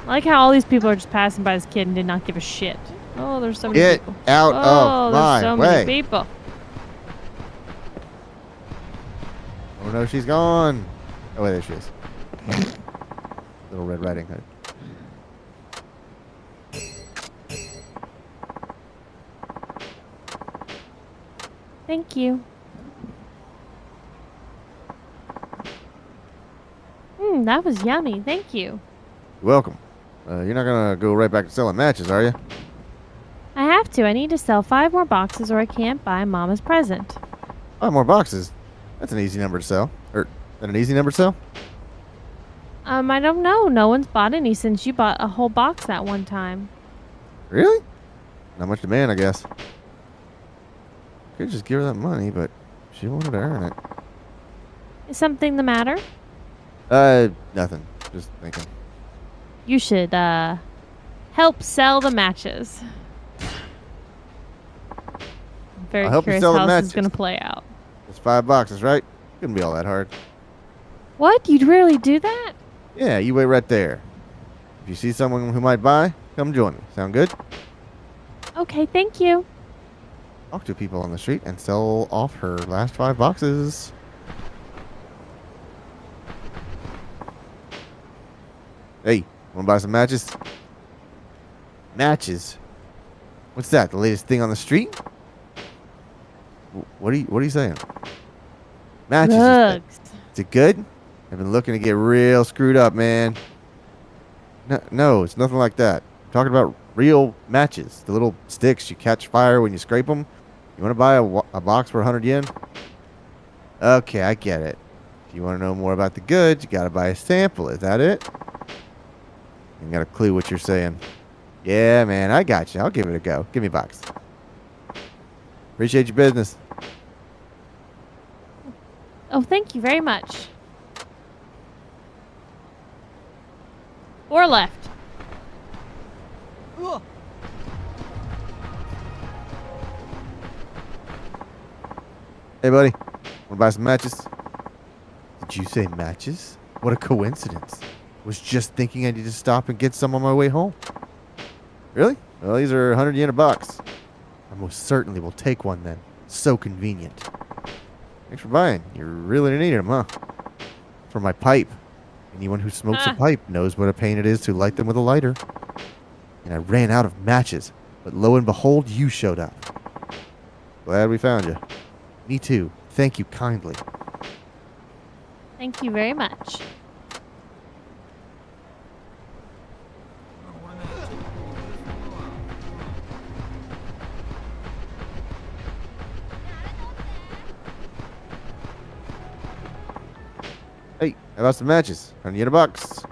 I like how all these people are just passing by this kid and did not give a shit. Oh, there's so many Get people. out Oh, of there's my so way. many people. Oh no, she's gone. Oh wait, there she is. Little Red Riding Hood. Thank you. That was yummy. Thank you. You're welcome. You're not gonna go right back to selling matches, are you? I have to. I need to sell 5 more boxes or I can't buy Mama's present. 5 more boxes. That's an easy number to sell. Or, is that an easy number to sell? I don't know. No one's bought any since you bought a whole box that one time. Really? Not much demand, I guess. Could just give her that money, but she wanted to earn it. Is something the matter? Nothing. Just thinking. You should, help sell the matches. I'm very I'll help you curious sell the how this is matches. going to play out. It's 5 boxes, right? Couldn't be all that hard. What? You'd really do that? Yeah, you wait right there. If you see someone who might buy, come join me. Sound good? Okay, thank you. Talk to people on the street and sell off her last 5 boxes. Hey, wanna buy some matches? Matches? What's that? The latest thing on the street? What are you saying? Matches. You said. Drugs. Is it good? I've been looking to get real screwed up, man. No, it's nothing like that. I'm talking about real matches. The little sticks you catch fire when you scrape them. You want to buy a box for 100 yen? Okay, I get it. If you want to know more about the goods, you got to buy a sample. Is that it? I got a clue what you're saying. Yeah, man, I got you. I'll give it a go. Give me a box. Appreciate your business. Oh, thank you very much. Or left. Ugh. Hey, buddy. Want to buy some matches? Did you say matches? What a coincidence. Was just thinking I need to stop and get some on my way home. Really? Well, these are 100 yen a box. I most certainly will take one then. So convenient. Thanks for buying. You really needed them, huh? For my pipe. Anyone who smokes a pipe knows what a pain it is to light them with a lighter. And I ran out of matches, but lo and behold, you showed up. Glad we found you. Me too. Thank you kindly. Thank you very much. Hey, how about some matches? 100 yen a box.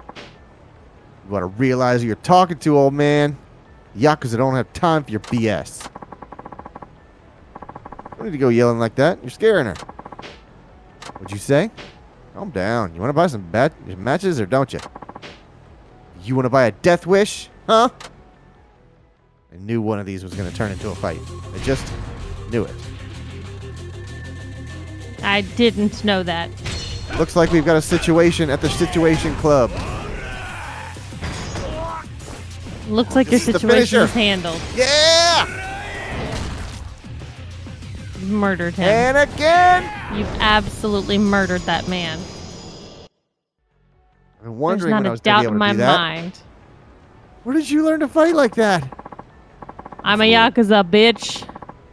You want to realize who you're talking to, old man. Yakuza don't have time for your BS. Don't need to go yelling like that. You're scaring her. What'd you say? Calm down. You want to buy some matches or don't you? You want to buy a death wish? Huh? I knew one of these was going to turn into a fight. I just knew it. I didn't know that. Looks like we've got a situation at the Situation Club. Looks like your This is the situation is finisher. handled. Yeah! You've murdered him. And again! You've absolutely murdered that man. I've been There's wondering not when I a was going doubt to be in able to my do that. mind. Where did you learn to fight like that? I'm a Yakuza, bitch.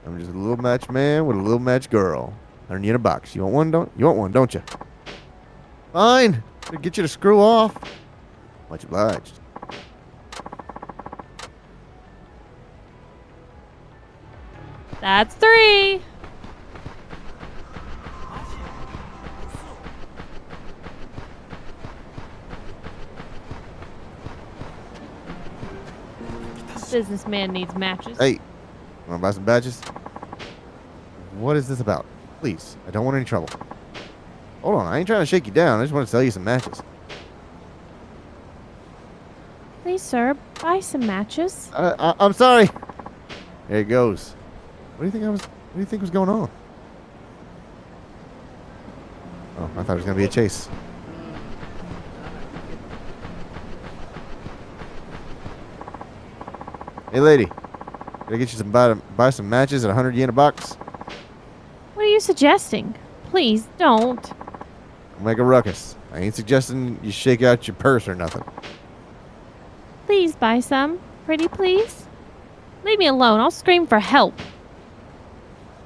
I'm just a little match man with a little match girl. 100 yen a box. You want one, don't you? Fine. Gonna get you to screw off. Much obliged. That's 3. Businessman needs matches. Hey, wanna buy some badges? What is this about? Please, I don't want any trouble. Hold on, I ain't trying to shake you down. I just want to sell you some matches. Please, sir, buy some matches. I'm sorry. There it goes. What do you think was going on? Oh, I thought it was gonna be a chase. Hey, lady. Can I get you some buy some matches at 100 yen a box? What are you suggesting? Please don't. Don't make a ruckus. I ain't suggesting you shake out your purse or nothing. Please buy some. Pretty please. Leave me alone. I'll scream for help.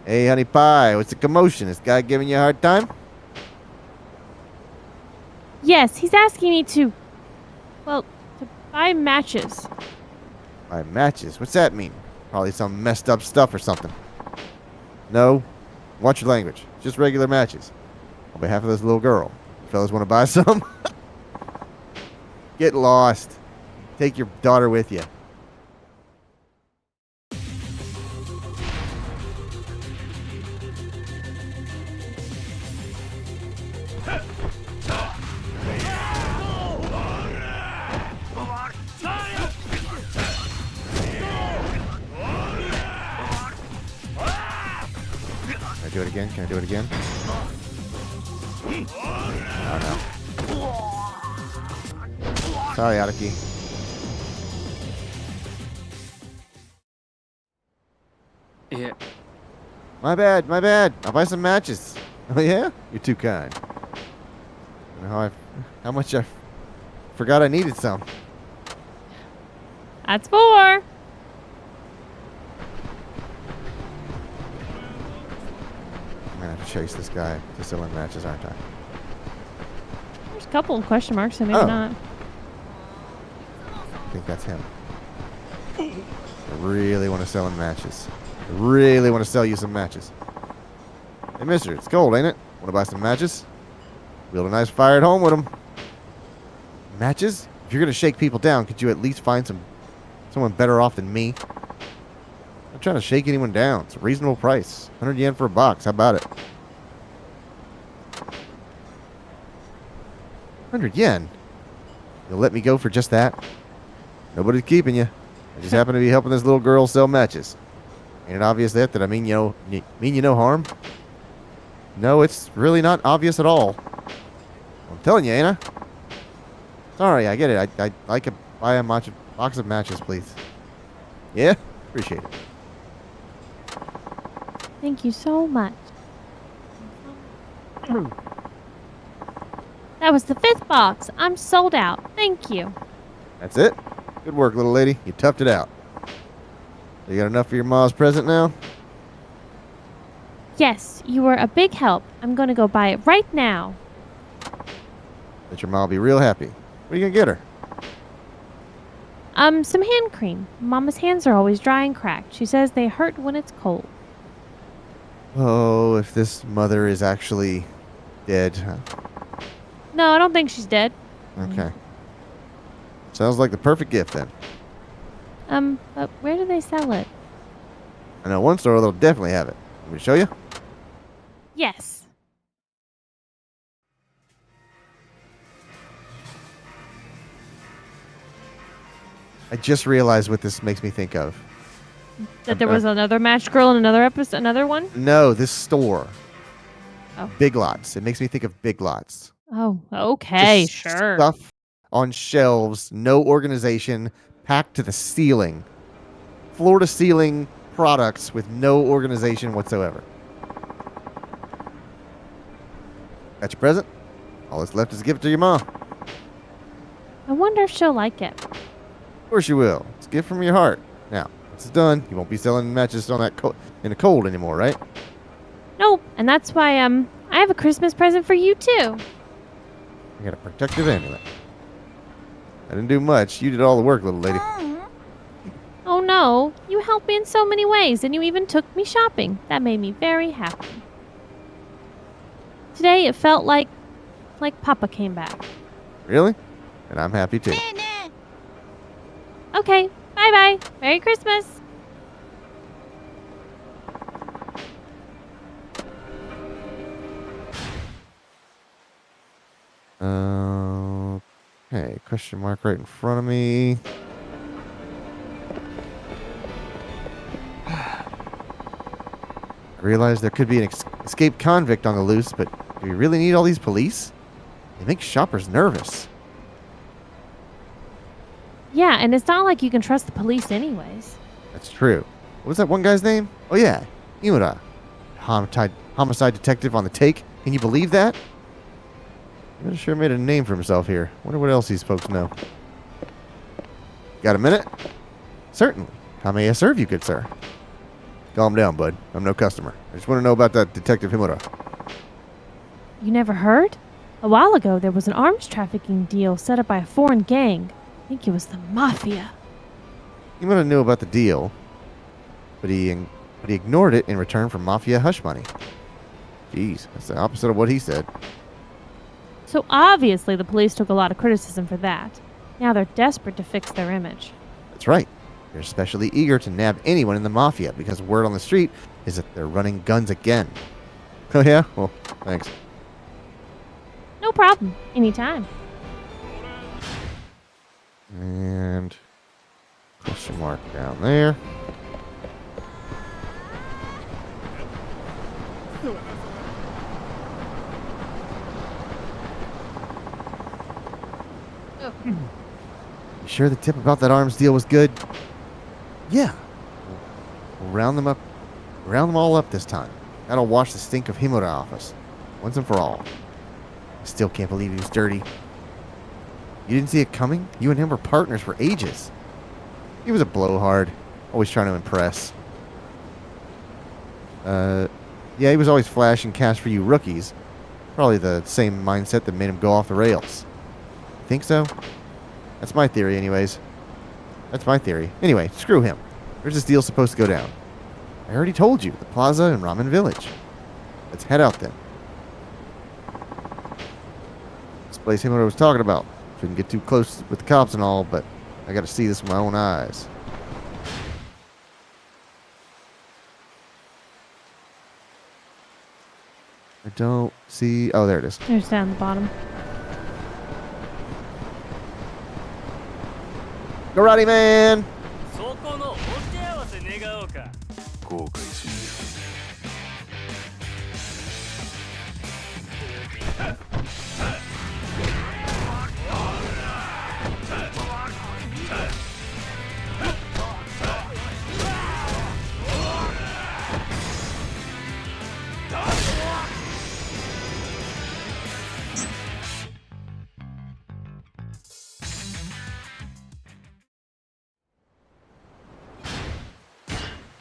Hey, honey pie, what's the commotion? This guy giving you a hard time? Yes, he's asking me to, well, to buy matches. Buy matches? What's that mean? Probably some messed up stuff or something. No. Watch your language. Just regular matches. On behalf of this little girl. You fellas want to buy some? Get lost. Take your daughter with you. Can I do it again? Can I do it again? Oh, no. Sorry, Araki. Yeah. My bad, my bad. I'll buy some matches. Oh, yeah? You're too kind. You know how much I forgot I needed some. That's 4. I'm gonna have to chase this guy to selling matches, aren't I? There's a couple of question marks, so maybe Oh. not. I think that's him. I really want to sell him matches. I really want to sell you some matches. Hey, mister, it's cold, ain't it? Want to buy some matches? Build a nice fire at home with them. Matches? If you're going to shake people down, could you at least find someone better off than me? I'm not trying to shake anyone down. It's a reasonable price. 100 yen for a box. How about it? 100 yen? You'll let me go for just that? Nobody's keeping you. I just happen to be helping this little girl sell matches. Ain't it obvious that I mean you no harm? No, it's really not obvious at all. I'm telling you, ain't I? Sorry, I get it. I'd like to buy a box of matches, please. Yeah? Appreciate it. Thank you so much. That was the 5th box. I'm sold out. Thank you. That's it? Good work, little lady. You toughed it out. You got enough for your ma's present now? Yes, you were a big help. I'm going to go buy it right now. Bet your ma'll be real happy. What are you gonna get her? Some hand cream. Mama's hands are always dry and cracked. She says they hurt when it's cold. Oh, if this mother is actually dead. No, I don't think she's dead. Okay. Sounds like the perfect gift then. But where do they sell it? I know one store that'll definitely have it. Want me to show you? Yes. I just realized what this makes me think of. That there was another match girl in another episode, another one? No, this store. Oh. Big Lots. It makes me think of Big Lots. Oh, okay, Just sure. Stuff on shelves, no organization, packed to the ceiling. Floor to ceiling products with no organization whatsoever. Got your present? All that's left is to give it to your mom. I wonder if she'll like it. Of course you will. It's a gift from your heart. Now, once it's done, you won't be selling matches on that in the cold anymore, right? Nope, and that's why I have a Christmas present for you too. I got a protective amulet. I didn't do much. You did all the work, little lady. Oh no, you helped me in so many ways, and you even took me shopping. That made me very happy. Today it felt like Papa came back. Really? And I'm happy too. Okay, bye-bye. Merry Christmas. Okay, question mark right in front of me. I realize there could be an escaped convict on the loose, but do we really need all these police? They make shoppers nervous. Yeah, and it's not like you can trust the police anyways. That's true. What was that one guy's name? Oh yeah, Imura. Homicide detective on the take. Can you believe that? He sure made a name for himself here. Wonder what else these folks know. Got a minute? Certainly. How may I serve you, good sir? Calm down, bud. I'm no customer. I just want to know about that Detective Himura. You never heard? A while ago, there was an arms trafficking deal set up by a foreign gang. I think it was the Mafia. Himura knew about the deal, but he ignored it in return for Mafia hush money. Jeez, that's the opposite of what he said. So obviously the police took a lot of criticism for that. Now they're desperate to fix their image. That's right. They're especially eager to nab anyone in the Mafia because word on the street is that they're running guns again. Oh yeah? Well, thanks. No problem. Anytime. And question mark down there. You sure the tip about that arms deal was good? Yeah. We'll round them up. Round them all up this time. That'll wash the stink of Himura off us. Once and for all. I still can't believe he was dirty. You didn't see it coming? You and him were partners for ages. He was a blowhard. Always trying to impress. Yeah, he was always flashing cash for you rookies. Probably the same mindset that made him go off the rails. Think so? That's my theory anyways. That's my theory. Anyway, screw him. Where's this deal supposed to go down? I already told you. The plaza in Ramen Village. Let's head out then. This place Himura was talking about. Shouldn't get too close with the cops and all, but I gotta see this with my own eyes. I don't see... Oh, there it is. There's down the bottom. Karate Man! そこのお手合わせ願おうか。後悔すん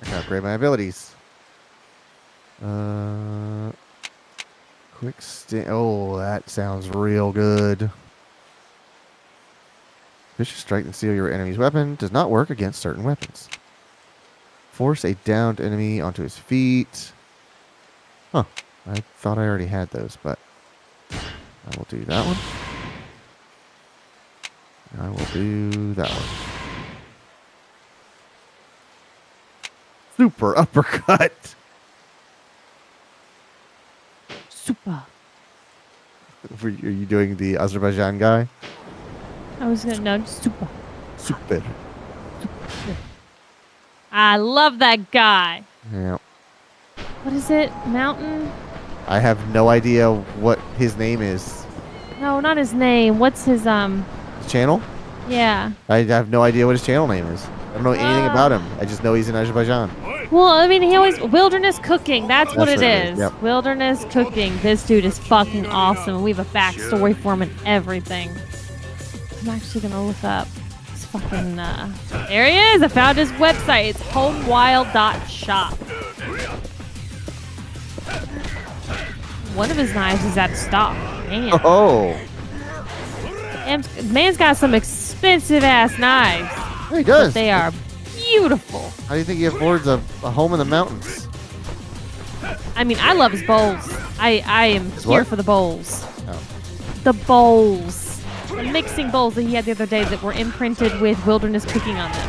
I can upgrade my abilities. Quick stint. Oh, that sounds real good. Vicious strike and steal your enemy's weapon does not work against certain weapons. Force a downed enemy onto his feet. Huh. I thought I already had those, but I will do that one. I will do that one. Super uppercut. Super. Are you doing the Azerbaijan guy? I was gonna no super. Super. I love that guy. Yeah. What is it? Mountain? I have no idea what his name is. No, not his name. What's his His channel? Yeah. I have no idea what his channel name is. I don't know anything about him. I just know he's in Azerbaijan. Well, I mean, he always wilderness cooking. That's what it That's what it is. is, yep. Wilderness cooking. This dude is fucking awesome. We have a backstory for him and everything. I'm actually gonna look up his fucking. There he is. I found his website. It's homewild.shop. One of his knives is out of stock. Damn. Oh. Man's got some expensive ass knives. Yeah, he does. But they are beautiful. How do you think he affords a home in the mountains? I mean, I love his bowls. I am His here what? for the bowls. Oh. The bowls. The mixing bowls that he had the other day that were imprinted with wilderness cooking on them.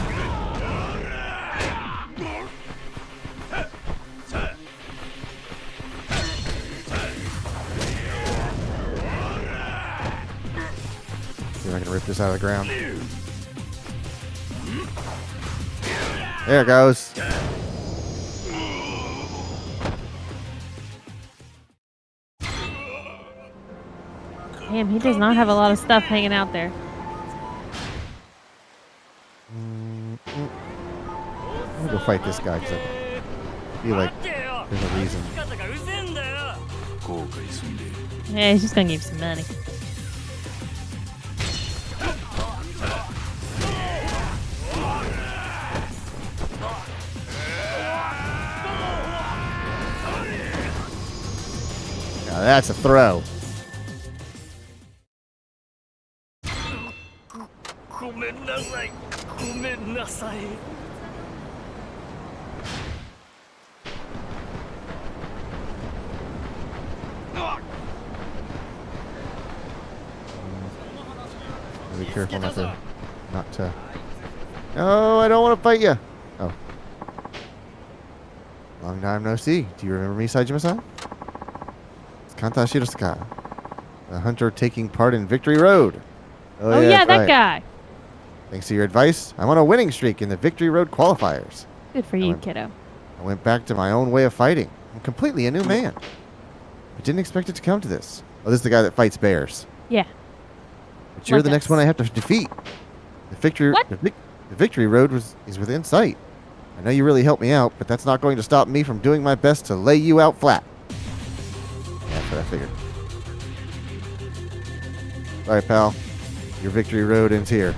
See if I can rip this out of the ground. There it goes. Damn, he does not have a lot of stuff hanging out there. I'm gonna go fight this guy because I feel like there's a reason. 肩がうぜんだよ。後悔すんで Yeah, he's just gonna give you some money. That's a throw. ごめんなさいごめんなさい Be careful not to. No, I don't want to fight you. Oh. Long time no see. Do you remember me, Saejima-san? It's Kanta Shirosaka, the hunter taking part in Victory Road. Oh yeah, that's that right. guy. Thanks to your advice, I'm on a winning streak in the Victory Road qualifiers. Good for you, kiddo. I went back to my own way of fighting. I'm completely a new man. I didn't expect it to come to this. Oh, this is the guy that fights bears. Yeah. But you're Like the next us. one I have to defeat. The victory, What? the Victory Road is within sight. I know you really helped me out, but that's not going to stop me from doing my best to lay you out flat. Yeah, that's what I figured. All right, pal. Your Victory Road ends here.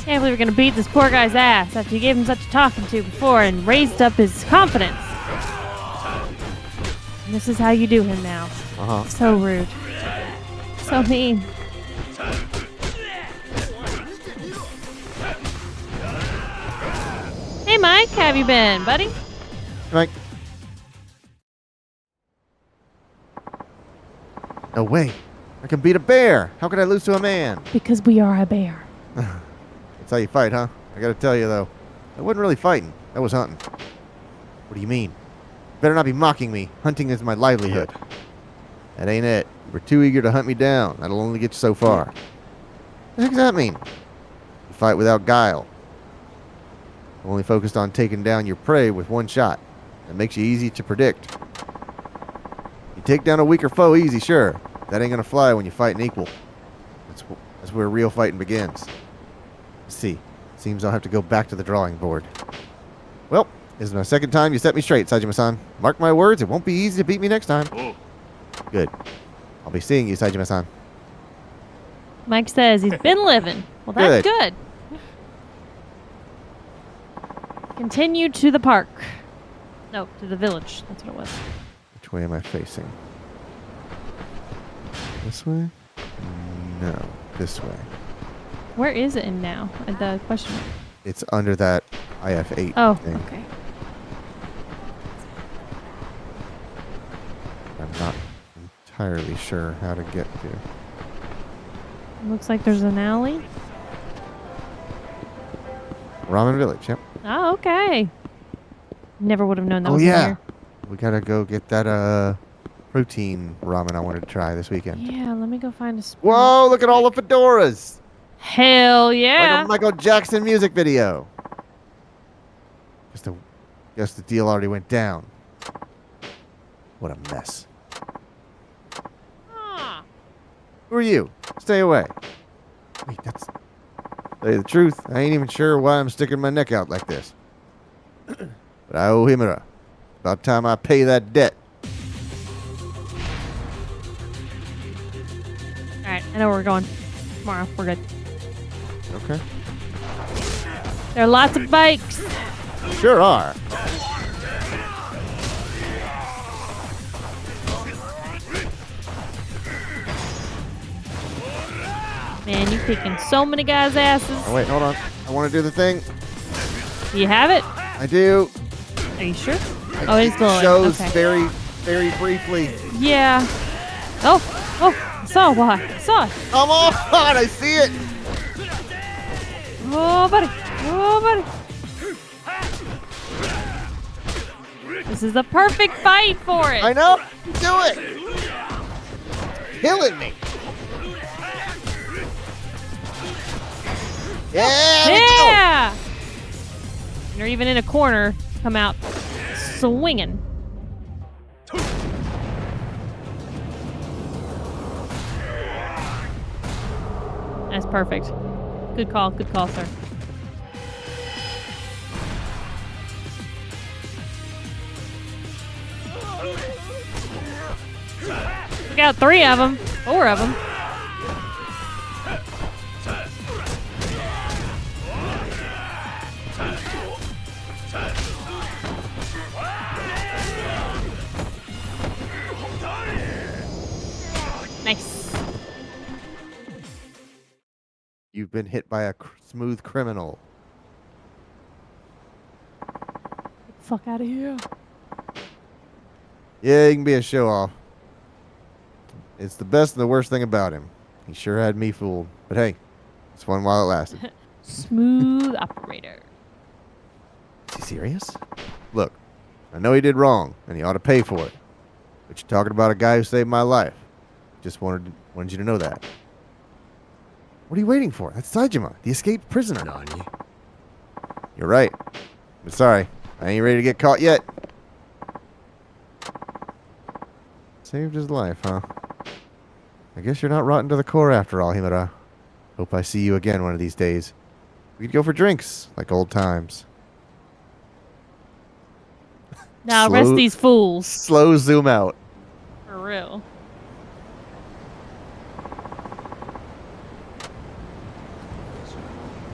Can't believe we're gonna beat this poor guy's ass after you gave him such a talking to before and raised up his confidence. And this is how you do him now. Uh-huh. So rude. So mean. Hey Mike, how have you been, buddy? Mike. No way. I can beat a bear. How could I lose to a man? Because we are a bear. That's how you fight, huh? I gotta tell you, though. I wasn't really fighting. I was hunting. What do you mean? Better not be mocking me. Hunting is my livelihood. That ain't it. You were too eager to hunt me down. That'll only get you so far. What the heck does that mean? You fight without guile. Only focused on taking down your prey with one shot. That makes you easy to predict. You take down a weaker foe easy, sure. That ain't gonna fly when you fight an equal. That's where real fighting begins. Let's see. Seems I'll have to go back to the drawing board. Well, this is my second time you set me straight, Saejima-san. Mark my words, it won't be easy to beat me next time. Oh. Good. I'll be seeing you, Saejima-san. Mike says he's been living. Well, that's good. Continue to the park. No, to the village. That's what it was. Which way am I facing? This way? No, this way. Where is it in now? The question mark. It's under that IF8 Oh, thing. okay. I'm not entirely sure how to get to. Looks like there's an alley. Ramen Village, yep. Oh, okay. Never would have known that Oh, was in yeah. here. We gotta go get that protein ramen I wanted to try this weekend. Yeah, let me go find a spot. Whoa, look at all the fedoras! Hell yeah. Like a Michael Jackson music video. Guess the deal already went down. What a mess. Ah. Who are you? Stay away. Wait, that's... Tell you the truth, I ain't even sure why I'm sticking my neck out like this. But I owe Himura. About time I pay that debt. Alright, I know where we're going. Tomorrow, we're good. Okay. There are lots of bikes. Sure are. Man, you kicking so many guys' asses. Oh, wait, hold on. I want to do the thing. Do you have it? I do. Are you sure? Oh, it's glowing. Shows Okay. very, very briefly. Yeah. Oh, I saw why. I saw it. Come on, I see it. Oh, buddy. Oh, buddy. This is the perfect fight for it. I know. Do it. Killing me. Yeah. There we go. Yeah. You're even in a corner. Come out swinging. That's perfect. Good call, sir. We got 3 of them, 4 of them. Nice. You've been hit by a smooth criminal. Fuck out of here. Yeah, he can be a show-off. It's the best and the worst thing about him. He sure had me fooled. But hey, it's fun while it lasted. Smooth operator. Is he serious? Look, I know he did wrong, and he ought to pay for it. But you're talking about a guy who saved my life. Just wanted you to know that. What are you waiting for? That's Saejima, the escaped prisoner. Nani? You're right. But sorry, I ain't ready to get caught yet. Saved his life, huh? I guess you're not rotten to the core after all, Himura. Hope I see you again one of these days. We could go for drinks, like old times. Now Slow- arrest these fools. Slow zoom out. For real.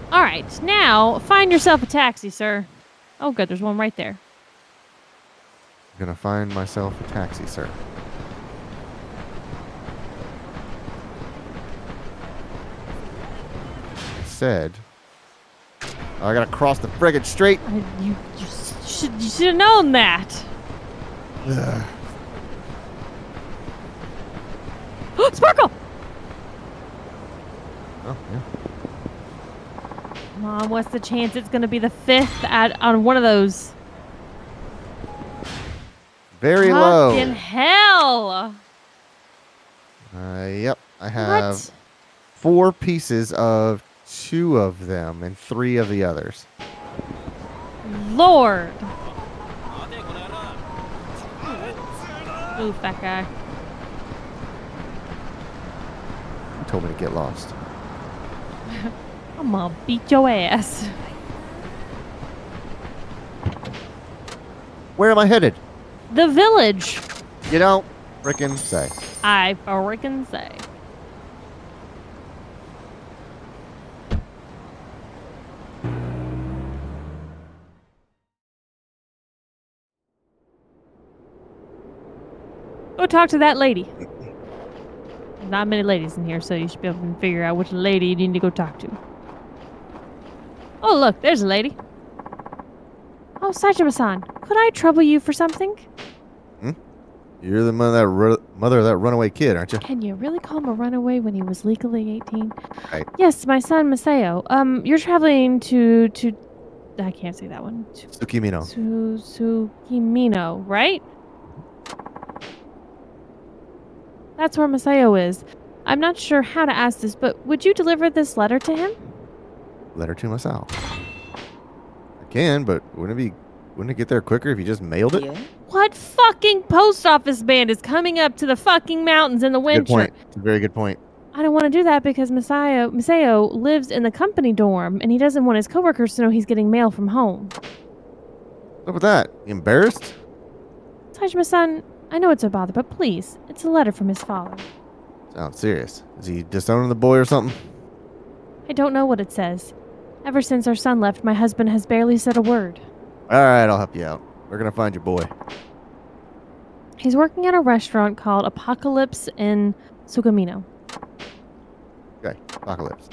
All right, now find yourself a taxi, sir. Oh, good, there's one right there. I'm gonna find myself a taxi, sir. I said, I gotta cross the friggin' street. You should have known that. Ugh. Sparkle! Oh, yeah. Mom, what's the chance it's gonna be the 5th on one of those? Very Fucking low. hell! Yep. I have What? 4 pieces of 2 of them and 3 of the others. Lord! Ooh, fat guy. You told me to get lost. I'm gonna beat your ass. Where am I headed? The village, You don't frickin' say. I freaking say. Go talk to that lady. There's not many ladies in here, so you should be able to figure out which lady you need to go talk to. Oh, look, there's a lady. Oh, Saejima-san, could I trouble you for something? You're the mother of that runaway kid, aren't you? Can you really call him a runaway when he was legally 18? Right. Yes, my son Masao. You're traveling to I can't say that one. Tsukimino. Tsukimino, right? That's where Masao is. I'm not sure how to ask this, but would you deliver this letter to him? Letter to myself. I can, but wouldn't it get there quicker if you just mailed it? What fucking post office man is coming up to the fucking mountains in the winter? Good point. It's a very good point. I don't want to do that because Masao lives in the company dorm and he doesn't want his coworkers to know he's getting mail from home. What's up with that? You embarrassed? Saejima-san, I know it's a bother, but please, it's a letter from his father. Sounds serious. Is he disowning the boy or something? I don't know what it says. Ever since our son left, my husband has barely said a word. All right, I'll help you out. We're gonna find your boy. He's working at a restaurant called Apocalypse in Sugimino. Okay, Apocalypse.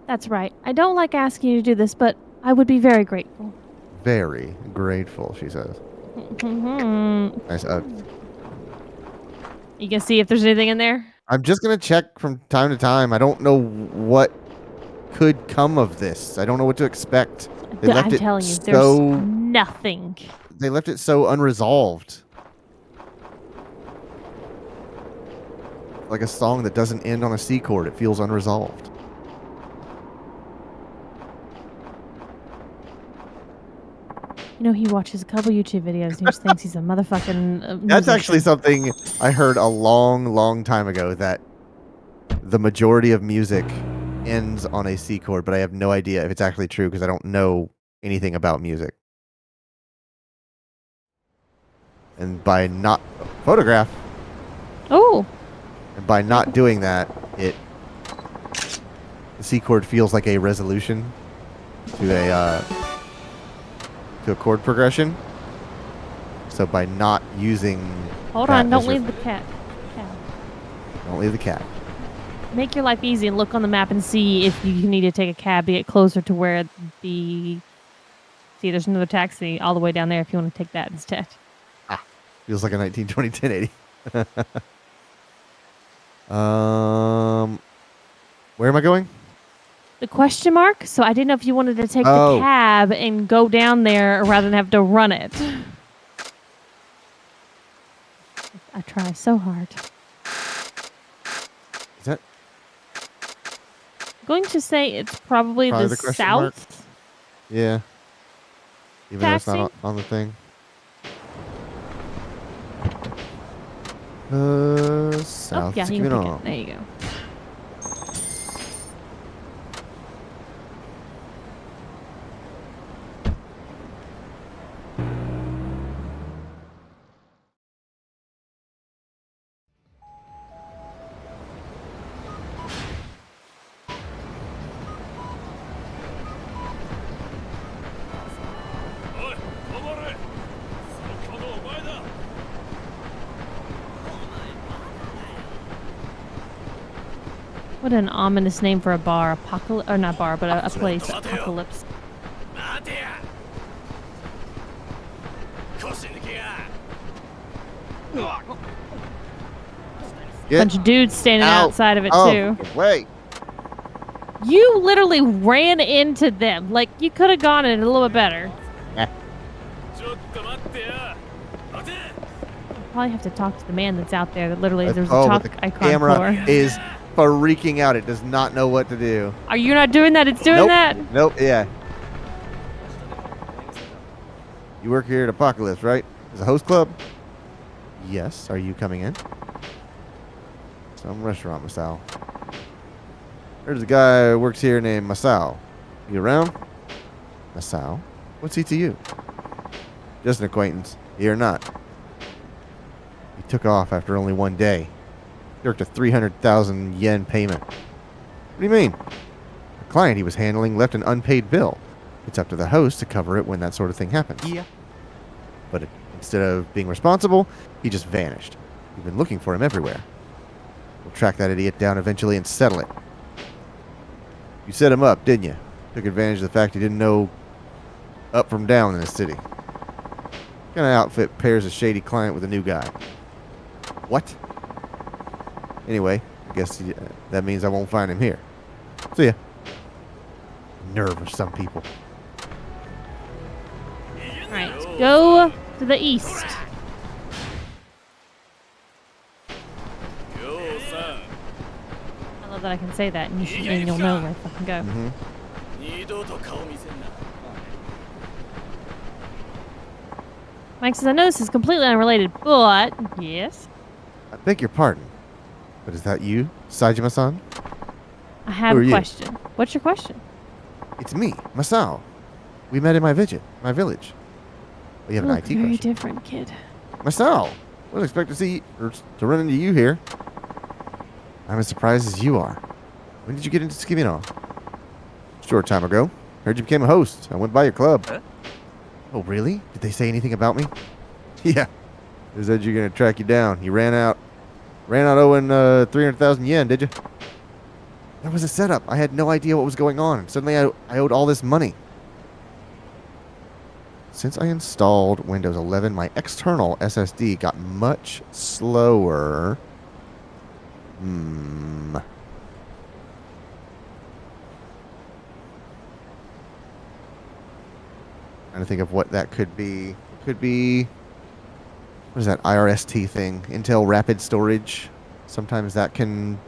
That's right. I don't like asking you to do this, but I would be very grateful. Very grateful, she says. Nice. You can see if there's anything in there? I'm just going to check from time to time. I don't know what could come of this. I don't know what to expect. They left I'm it telling you, so there's nothing. They left it so unresolved. Like a song that doesn't end on a C chord. It feels unresolved. You know, he watches a couple YouTube videos and he just thinks he's a motherfucking That's musician. actually something I heard a long, long time ago, that the majority of music ends on a C chord, but I have no idea if it's actually true because I don't know anything about music. And by not photograph, Oh, and by not doing that, the C chord feels like a resolution to a chord progression. So by not using hold that on. Don't as leave the cat. don't leave the cat. Make your life easy and look on the map and see if you need to take a cab to get closer to where the... See, there's another taxi all the way down there if you want to take that instead. Feels like a 1920 1080. Where am I going? The question mark? So I didn't know if you wanted to take Oh. the cab and go down there rather than have to run it. I try so hard. Is that I'm going to say it's probably Probably the the question mark? south. yeah? Even though it's not Taxi? on the thing. South. Oh, yeah, It's you can keeping pick on. it. There you go. What an ominous name for a bar. Apocalypse. Or not bar, but a place. Apocalypse. 待てや腰抜けや Get Bunch of dudes standing out outside of it, of too. the way. You literally ran into them. Like, you could have gone in a little bit better. ちょっと待ってや待て Probably have to talk to the man that's out there that literally there's a Oh, talk but the icon camera for. is freaking out. It does not know what to do. Are you not doing that? It's doing Nope. that? Nope. Yeah. You work here at Apocalypse, right? Is a host club? Yes. Are you coming in? Some restaurant, Masao. There's a guy who works here named Masao. You around? Masao? What's he to you? Just an acquaintance. Here or not. He took off after only one day. Jerked a 300,000 yen payment. What do you mean? The client he was handling left an unpaid bill. It's up to the host to cover it when that sort of thing happens. Yeah. But instead of being responsible, he just vanished. We've been looking for him everywhere. We'll track that idiot down eventually and settle it. You set him up, didn't you? Took advantage of the fact he didn't know up from down in the city. What kind of outfit pairs a shady client with a new guy? What? Anyway, I guess that means I won't find him here. See ya. Nerve of some people. Alright, go to the east. ようさ I love that I can say that and you'll know where to fucking go. Mm-hmm. 二度と顔見せんな Mike says, I know this is completely unrelated, but... Yes? I beg your pardon, but is that you, Sajima-san? I have Who are a you? question. What's your question? It's me, Masao. We met in my village. We have You an look IT very question. different, kid. Masao, wasn't expect to see or to run into you here. I'm as surprised as you are. When did you get into Tsukimino? Short time ago. Heard you became a host. I went by your club. Huh? Oh, really? Did they say anything about me? Yeah. They said you're gonna track you down. You ran out. Ran out owing 300,000 yen, did you? That was a setup. I had no idea what was going on. Suddenly I owed all this money. Since I installed Windows 11, my external SSD got much slower. Trying to think of what that could be. It could be, what is that IRST thing? Intel Rapid Storage. Sometimes that can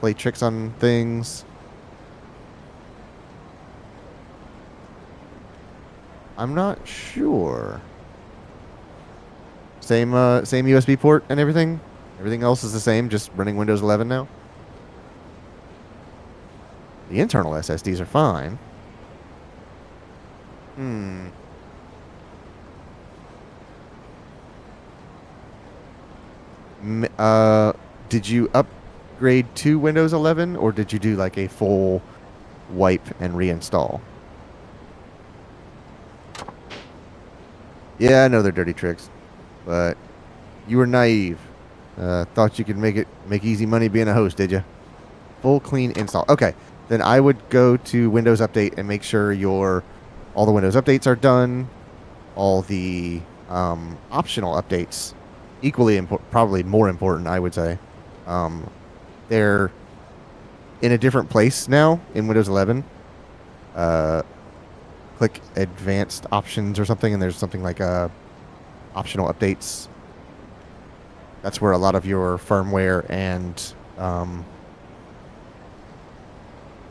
play tricks on things. I'm not sure. Same USB port and everything? Everything else is the same, just running Windows 11 now? The internal SSDs are fine. Did you upgrade to Windows 11, or did you do like a full wipe and reinstall? Yeah, I know they're dirty tricks, but you were naive. Thought you could make easy money being a host, did you? Full clean install. Okay, then I would go to Windows Update and make sure all the Windows updates are done. All the optional updates, equally important, probably more important, I would say. They're in a different place now in Windows 11. Click advanced options or something, and there's something like optional updates. That's where a lot of your firmware and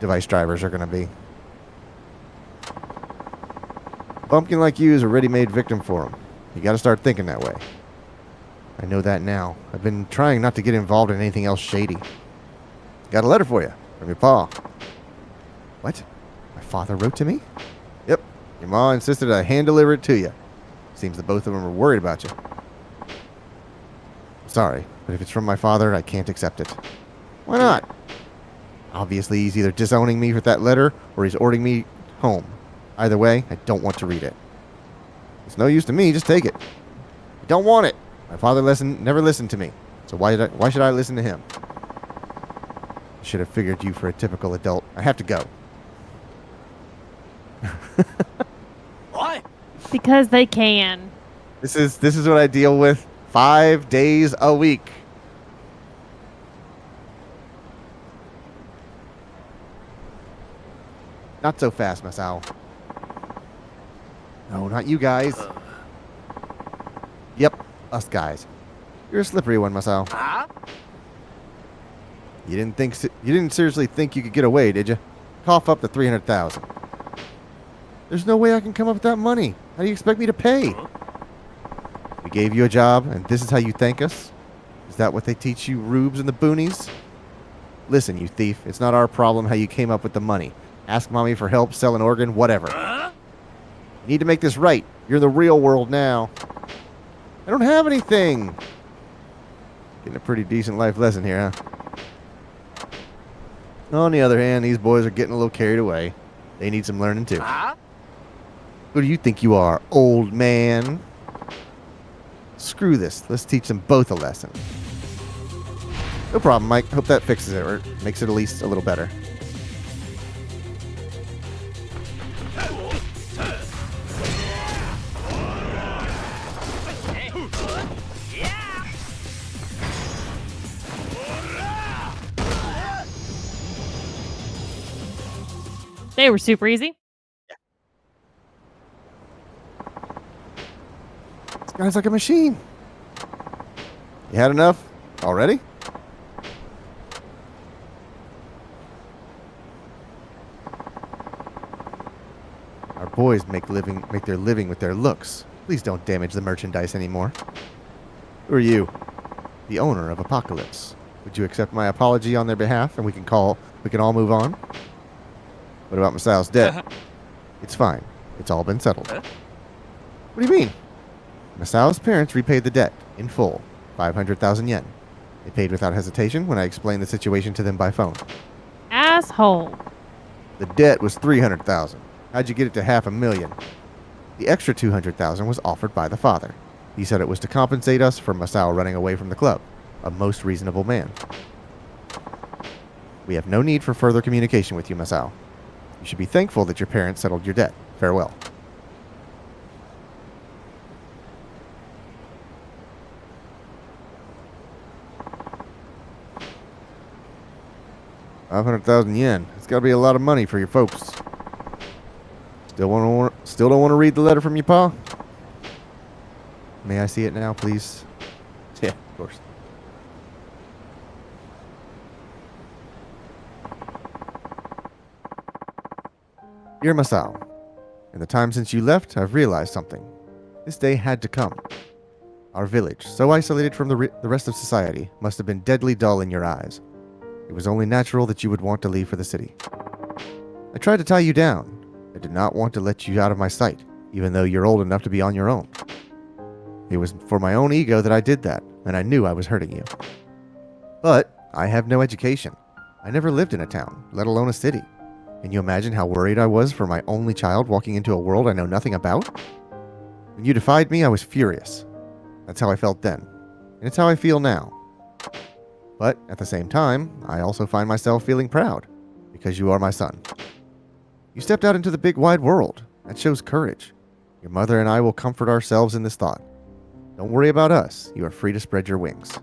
device drivers are going to be. Bumpkin like you is a ready-made victim for them. You got to start thinking that way. I know that now. I've been trying not to get involved in anything else shady. Got a letter for you from your pa. What? My father wrote to me? Yep. Your ma insisted I hand deliver it to you. Seems that both of them are worried about you. Sorry, but if it's from my father, I can't accept it. Why not? Obviously, he's either disowning me with that letter, or he's ordering me home. Either way, I don't want to read it. It's no use to me, just take it. I don't want it. My father never listened to me, so why should I listen to him? I should have figured you for a typical adult. I have to go. What? Because they can. This is what I deal with 5 days a week. Not so fast, Masao. No, not you guys. Yep, us guys. You're a slippery one, Masao. Huh? You didn't seriously think you could get away, did you? Cough up the 300,000. There's no way I can come up with that money. How do you expect me to pay? We gave you a job, and this is how you thank us? Is that what they teach you rubes in the boonies? Listen, you thief, it's not our problem how you came up with the money. Ask mommy for help, sell an organ, whatever. You need to make this right. You're in the real world now. I don't have anything. Getting a pretty decent life lesson here, huh? On the other hand, these boys are getting a little carried away. They need some learning too. Who do you think you are, old man? Screw this. Let's teach them both a lesson. No problem, Mike. Hope that fixes it, or makes it at least a little better. They were super easy. This guy's like a machine. You had enough already? Our boys make their living with their looks. Please don't damage the merchandise anymore. Who are you? The owner of Apocalypse. Would you accept my apology on their behalf, and we can all move on? What about Masao's debt? It's fine. It's all been settled. What do you mean? Masao's parents repaid the debt in full, 500,000 yen. They paid without hesitation when I explained the situation to them by phone. Asshole. The debt was 300,000. How'd you get it to 500,000? The extra 200,000 was offered by the father. He said it was to compensate us for Masao running away from the club. a most reasonable man. We have no need for further communication with you, Masao. You should be thankful that your parents settled your debt. Farewell. $500,000 yen. It's got to be a lot of money for your folks. Still don't want to read the letter from your pa? May I see it now, please? Yeah, of course. Dear Masao, in the time since you left, I've realized something. This day had to come. Our village, so isolated from the rest of society, must have been deadly dull in your eyes. It was only natural that you would want to leave for the city. I tried to tie you down. I did not want to let you out of my sight, even though you're old enough to be on your own. It was for my own ego that I did that, and I knew I was hurting you. But I have no education. I never lived in a town, let alone a city. Can you imagine how worried I was for my only child walking into a world I know nothing about? When you defied me, I was furious. That's how I felt then, and it's how I feel now. But at the same time, I also find myself feeling proud, because you are my son. You stepped out into the big wide world. That shows courage. Your mother and I will comfort ourselves in this thought. Don't worry about us. You are free to spread your wings.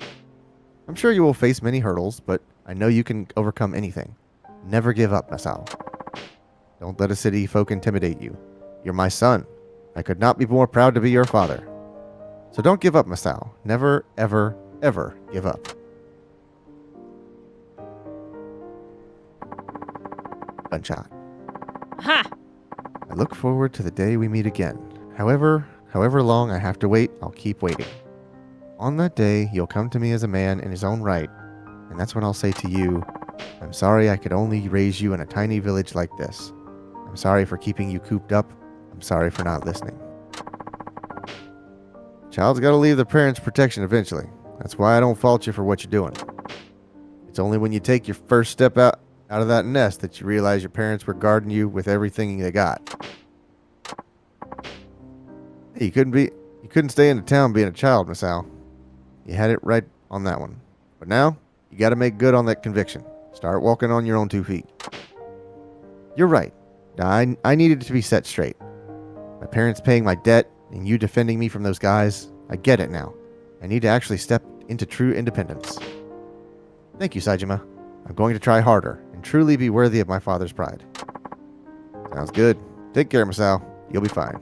I'm sure you will face many hurdles, but I know you can overcome anything. Never give up, Masao. Don't let a city folk intimidate you. You're my son. I could not be more proud to be your father. So don't give up, Masao. Never, ever, ever give up. Gunshot. Ha! I look forward to the day we meet again. However long I have to wait, I'll keep waiting. On that day, you'll come to me as a man in his own right, and that's when I'll say to you, I'm sorry I could only raise you in a tiny village like this. I'm sorry for keeping you cooped up. I'm sorry for not listening. Child's got to leave the parents' protection eventually. That's why I don't fault you for what you're doing. It's only when you take your first step out of that nest that you realize your parents were guarding you with everything they got. Hey, you couldn't stay in the town being a child, Masao. You had it right on that one. But now, you got to make good on that conviction. Start walking on your own 2 feet. You're right. I needed to be set straight. My parents paying my debt and you defending me from those guys, I get it now. I need to actually step into true independence. Thank you, Saejima. I'm going to try harder and truly be worthy of my father's pride. Sounds good. Take care, Masao. You'll be fine.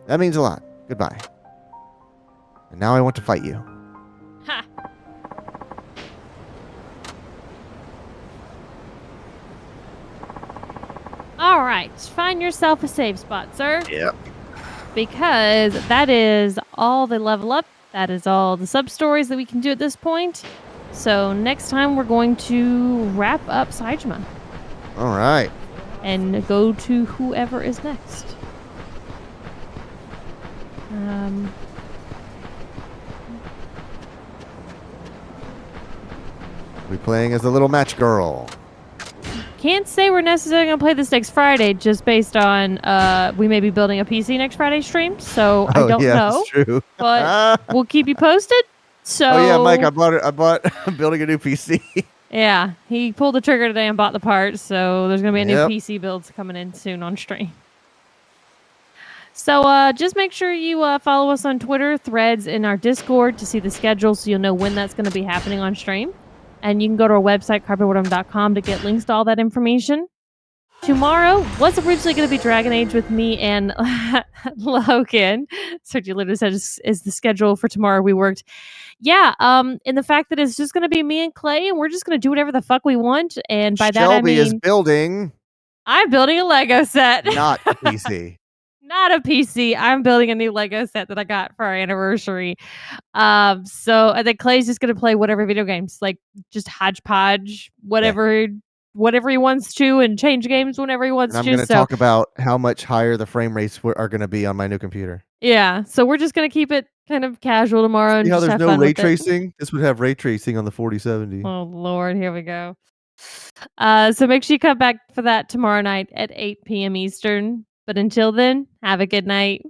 That means a lot. Goodbye. And now I want to fight you. Ha! All right, find yourself a safe spot, sir. Yep. Because that is all the level up. That is all the sub stories that we can do at this point. So next time we're going to wrap up Saejima All right. and go to whoever is next. We're playing as the little match girl. Can't say we're necessarily going to play this next Friday just based on we may be building a PC next Friday stream. So I don't know. That's true. But we'll keep you posted. So Oh yeah, Mike, I bought I'm building a new PC. yeah, he pulled the trigger today and bought the parts. So there's going to be a new Yep. PC builds coming in soon on stream. So just make sure you follow us on Twitter, Threads, and our Discord to see the schedule so you'll know when that's going to be happening on stream. And you can go to our website, carpetwoodham.com, to get links to all that information. Tomorrow was originally going to be Dragon Age with me and Logan. Sergio literally said, is the schedule for tomorrow we worked. Yeah, and the fact that it's just going to be me and Clay, and we're just going to do whatever the fuck we want. And by that, I Shelby is mean, building, I'm building a Lego set. not a PC. Not a PC. I'm building a new Lego set that I got for our anniversary. So I think Clay's just gonna play whatever video games, like just hodgepodge, whatever he wants to, and change games whenever he wants And I'm to. going to So talk about how much higher the frame rates are going to be on my new computer. yeah, so we're just gonna keep it kind of casual tomorrow and See how just there's have no fun ray with it. tracing? This would have ray tracing on the 4070. Oh Lord, here we go. So make sure you come back for that tomorrow night at 8 p.m. Eastern. But until then, have a good night.